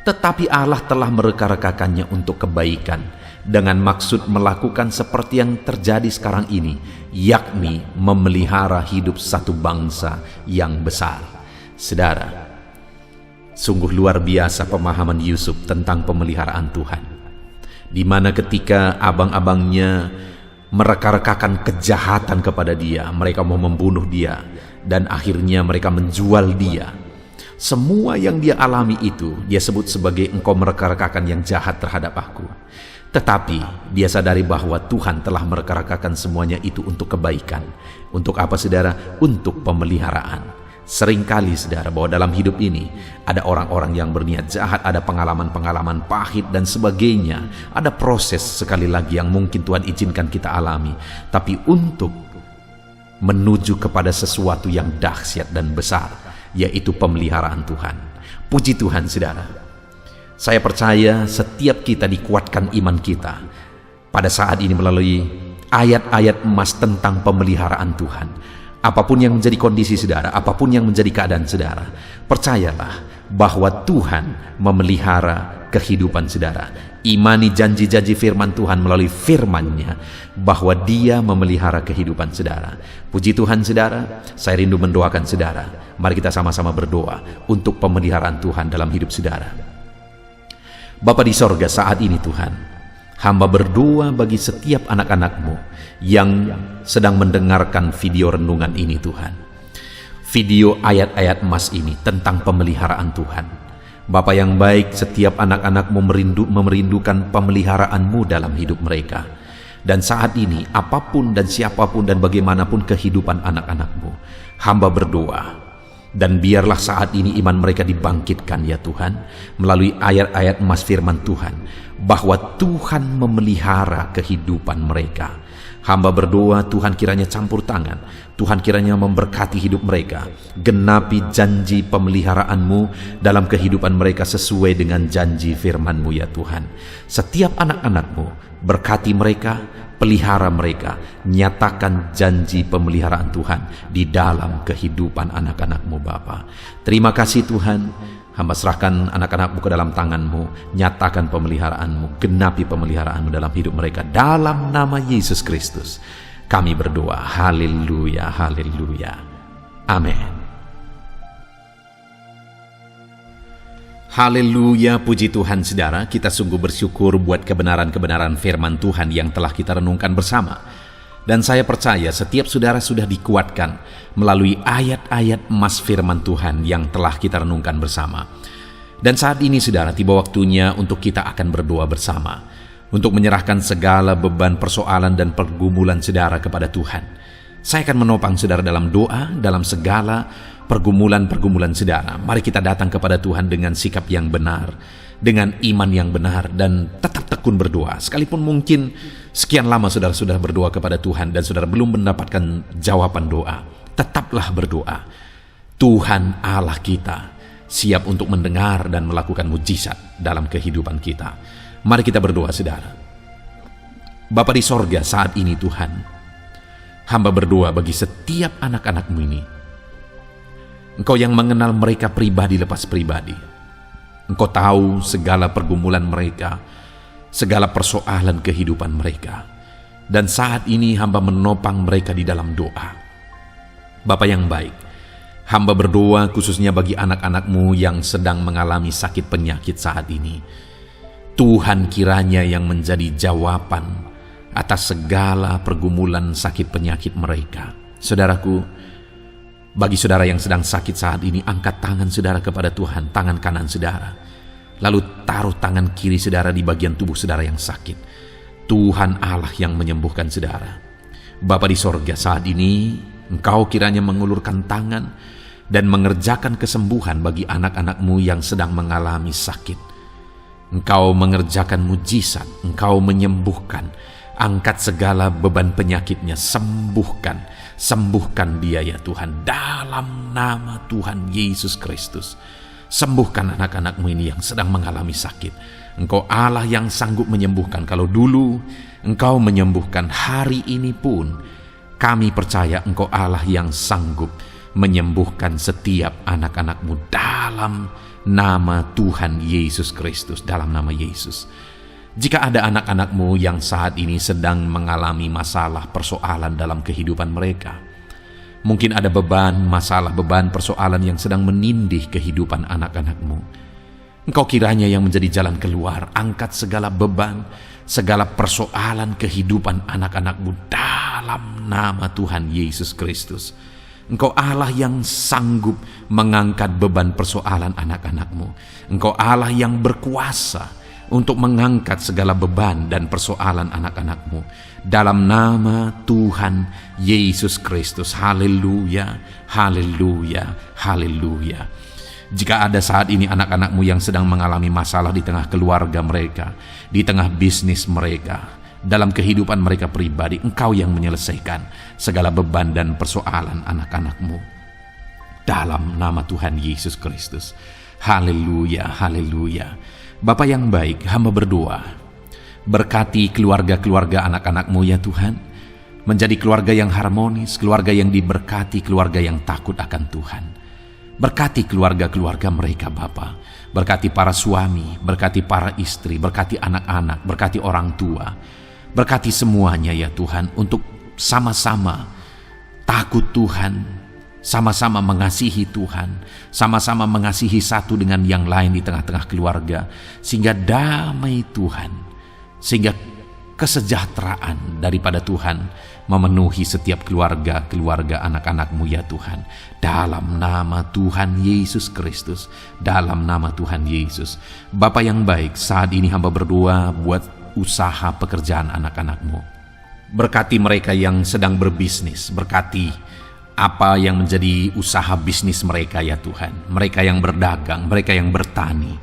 tetapi Allah telah mereka-rekakannya untuk kebaikan, dengan maksud melakukan seperti yang terjadi sekarang ini, yakni memelihara hidup satu bangsa yang besar. Saudara, sungguh luar biasa pemahaman Yusuf tentang pemeliharaan Tuhan, di mana ketika abang-abangnya mereka-rekakan kejahatan kepada dia, mereka mau membunuh dia, dan akhirnya mereka menjual dia. Semua yang dia alami itu dia sebut sebagai engkau mereka-rekakan yang jahat terhadap aku. Tetapi dia sadari bahwa Tuhan telah mereka-rekakan semuanya itu untuk kebaikan. Untuk apa saudara? Untuk pemeliharaan. Seringkali saudara bahwa dalam hidup ini ada orang-orang yang berniat jahat, ada pengalaman-pengalaman pahit dan sebagainya, ada proses sekali lagi yang mungkin Tuhan izinkan kita alami, tapi untuk menuju kepada sesuatu yang dahsyat dan besar, yaitu pemeliharaan Tuhan. Puji Tuhan saudara, saya percaya setiap kita dikuatkan iman kita pada saat ini melalui ayat-ayat emas tentang pemeliharaan Tuhan. Apapun yang menjadi kondisi saudara, apapun yang menjadi keadaan saudara, percayalah bahwa Tuhan memelihara kehidupan saudara. Imani janji-janji firman Tuhan melalui firman-Nya bahwa Dia memelihara kehidupan saudara. Puji Tuhan saudara, saya rindu mendoakan saudara. Mari kita sama-sama berdoa untuk pemeliharaan Tuhan dalam hidup saudara. Bapa di sorga, saat ini Tuhan, hamba berdoa bagi setiap anak-anak-Mu yang sedang mendengarkan video renungan ini Tuhan. Video ayat-ayat emas ini tentang pemeliharaan Tuhan. Bapa yang baik, setiap anak-anak-Mu merindukan pemeliharaan-Mu dalam hidup mereka. Dan saat ini apapun dan siapapun dan bagaimanapun kehidupan anak-anak-Mu, hamba berdoa, dan biarlah saat ini iman mereka dibangkitkan ya Tuhan, melalui ayat-ayat emas firman Tuhan, bahwa Tuhan memelihara kehidupan mereka. Hamba berdoa Tuhan kiranya campur tangan, Tuhan kiranya memberkati hidup mereka, genapi janji pemeliharaan-Mu dalam kehidupan mereka sesuai dengan janji firman-Mu ya Tuhan. Setiap anak-anak-Mu, berkati mereka, pelihara mereka, nyatakan janji pemeliharaan Tuhan di dalam kehidupan anak-anak-Mu Bapa. Terima kasih Tuhan, hamba serahkan anak-anak-Mu ke dalam tangan-Mu, nyatakan pemeliharaan-Mu, genapi pemeliharaan-Mu dalam hidup mereka, dalam nama Yesus Kristus kami berdoa. Haleluya, haleluya, amin. Haleluya, puji Tuhan saudara, kita sungguh bersyukur buat kebenaran-kebenaran firman Tuhan yang telah kita renungkan bersama. Dan saya percaya setiap saudara sudah dikuatkan melalui ayat-ayat emas firman Tuhan yang telah kita renungkan bersama. Dan saat ini saudara, tiba waktunya untuk kita akan berdoa bersama, untuk menyerahkan segala beban, persoalan dan pergumulan saudara kepada Tuhan. Saya akan menopang saudara dalam doa, dalam segala pergumulan-pergumulan saudara. Mari kita datang kepada Tuhan dengan sikap yang benar, dengan iman yang benar, dan tetap tekun berdoa. Sekalipun mungkin sekian lama saudara sudah berdoa kepada Tuhan dan saudara belum mendapatkan jawaban doa, tetaplah berdoa. Tuhan Allah kita siap untuk mendengar dan melakukan mujizat dalam kehidupan kita. Mari kita berdoa saudara. Bapa di sorga, saat ini Tuhan, hamba berdoa bagi setiap anak-anak-Mu ini. Engkau yang mengenal mereka pribadi lepas pribadi. Engkau tahu segala pergumulan mereka, segala persoalan kehidupan mereka. Dan saat ini hamba menopang mereka di dalam doa. Bapa yang baik, hamba berdoa khususnya bagi anak-anak-Mu yang sedang mengalami sakit penyakit saat ini. Tuhan kiranya yang menjadi jawaban atas segala pergumulan sakit penyakit mereka. Saudaraku, bagi saudara yang sedang sakit saat ini, angkat tangan saudara kepada Tuhan, tangan kanan saudara. Lalu taruh tangan kiri saudara di bagian tubuh saudara yang sakit. Tuhan Allah yang menyembuhkan saudara. Bapa di sorga, saat ini Engkau kiranya mengulurkan tangan, dan mengerjakan kesembuhan bagi anak-anak-Mu yang sedang mengalami sakit. Engkau mengerjakan mujizat, Engkau menyembuhkan, angkat segala beban penyakitnya, sembuhkan dia ya Tuhan, dalam nama Tuhan Yesus Kristus. Sembuhkan anak-anak-Mu ini yang sedang mengalami sakit. Engkau Allah yang sanggup menyembuhkan. Kalau dulu Engkau menyembuhkan, hari ini pun kami percaya Engkau Allah yang sanggup menyembuhkan setiap anak-anak-Mu dalam nama Tuhan Yesus Kristus, dalam nama Yesus. Jika ada anak-anak-Mu yang saat ini sedang mengalami masalah, persoalan dalam kehidupan mereka, mungkin ada beban, masalah, beban, persoalan yang sedang menindih kehidupan anak-anak-Mu, Engkau kiranya yang menjadi jalan keluar. Angkat segala beban, segala persoalan kehidupan anak-anak-Mu dalam nama Tuhan Yesus Kristus. Engkau Allah yang sanggup mengangkat beban persoalan anak-anak-Mu. Engkau Allah yang berkuasa untuk mengangkat segala beban dan persoalan anak-anak-Mu dalam nama Tuhan Yesus Kristus. Haleluya, haleluya, haleluya. Jika ada saat ini anak-anak-Mu yang sedang mengalami masalah di tengah keluarga mereka, di tengah bisnis mereka, dalam kehidupan mereka pribadi, Engkau yang menyelesaikan segala beban dan persoalan anak-anak-Mu dalam nama Tuhan Yesus Kristus. Haleluya, haleluya. Bapa yang baik, hamba berdoa, berkati keluarga-keluarga anak-anak-Mu ya Tuhan, menjadi keluarga yang harmonis, keluarga yang diberkati, keluarga yang takut akan Tuhan. Berkati keluarga-keluarga mereka Bapa, berkati para suami, berkati para istri, berkati anak-anak, berkati orang tua, berkati semuanya ya Tuhan, untuk sama-sama takut Tuhan, sama-sama mengasihi Tuhan, sama-sama mengasihi satu dengan yang lain di tengah-tengah keluarga, sehingga damai Tuhan, sehingga kesejahteraan daripada Tuhan memenuhi setiap keluarga anak-anak-Mu ya Tuhan, dalam nama Tuhan Yesus Kristus, dalam nama Tuhan Yesus. Bapa yang baik, saat ini hamba berdoa buat usaha pekerjaan anak-anak-Mu. Berkati mereka yang sedang berbisnis, berkati apa yang menjadi usaha bisnis mereka ya Tuhan, mereka yang berdagang, mereka yang bertani,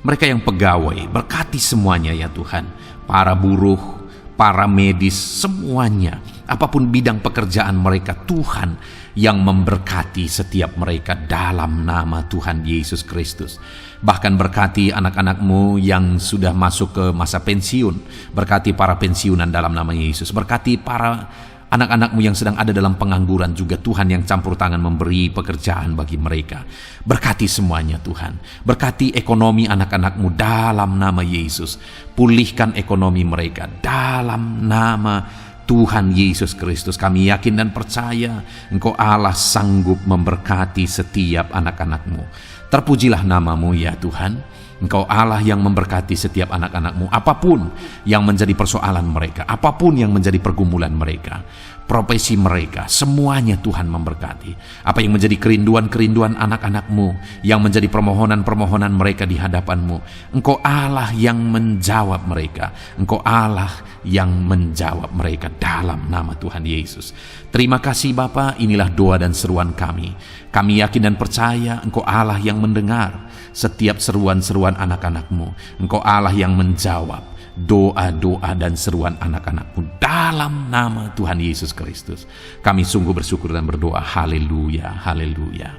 mereka yang pegawai, berkati semuanya ya Tuhan, para buruh, para medis, semuanya, apapun bidang pekerjaan mereka, Tuhan yang memberkati setiap mereka dalam nama Tuhan Yesus Kristus. Bahkan berkati anak-anak-Mu yang sudah masuk ke masa pensiun, berkati para pensiunan dalam nama Yesus, berkati para anak-anak-Mu yang sedang ada dalam pengangguran juga, Tuhan yang campur tangan memberi pekerjaan bagi mereka. Berkati semuanya Tuhan, berkati ekonomi anak-anak-Mu dalam nama Yesus, pulihkan ekonomi mereka dalam nama Tuhan Yesus Kristus. Kami yakin dan percaya Engkau Allah sanggup memberkati setiap anak-anak-Mu. Terpujilah nama-Mu ya Tuhan. Engkau Allah yang memberkati setiap anak-anak-Mu, apapun yang menjadi persoalan mereka, apapun yang menjadi pergumulan mereka, profesi mereka, semuanya Tuhan memberkati. Apa yang menjadi kerinduan-kerinduan anak-anak-Mu, yang menjadi permohonan-permohonan mereka di hadapan-Mu, Engkau Allah yang menjawab mereka, Engkau Allah yang menjawab mereka dalam nama Tuhan Yesus. Terima kasih Bapa, inilah doa dan seruan kami. Kami yakin dan percaya Engkau Allah yang mendengar setiap seruan-seruan anak-anak-Mu. Engkau Allah yang menjawab doa-doa dan seruan anak-anak-Mu dalam nama Tuhan Yesus Kristus. Kami sungguh bersyukur dan berdoa. Haleluya, haleluya.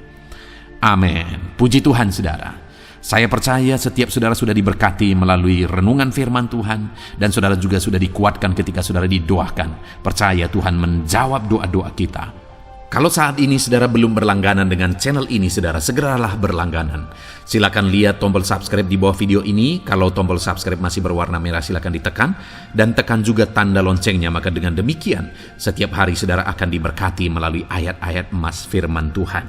Amin. Puji Tuhan saudara. Saya percaya setiap saudara sudah diberkati melalui renungan firman Tuhan, dan saudara juga sudah dikuatkan ketika saudara didoakan. Percaya Tuhan menjawab doa-doa kita. Kalau saat ini saudara belum berlangganan dengan channel ini, saudara segeralah berlangganan. Silakan lihat tombol subscribe di bawah video ini. Kalau tombol subscribe masih berwarna merah, silakan ditekan dan tekan juga tanda loncengnya. Maka dengan demikian setiap hari saudara akan diberkati melalui ayat-ayat emas firman Tuhan.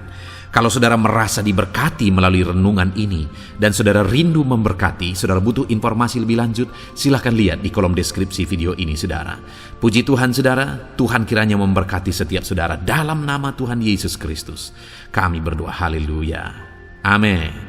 Kalau saudara merasa diberkati melalui renungan ini dan saudara rindu memberkati, saudara butuh informasi lebih lanjut, silahkan lihat di kolom deskripsi video ini saudara. Puji Tuhan saudara, Tuhan kiranya memberkati setiap saudara dalam nama Tuhan Yesus Kristus. Kami berdoa haleluya. Amin.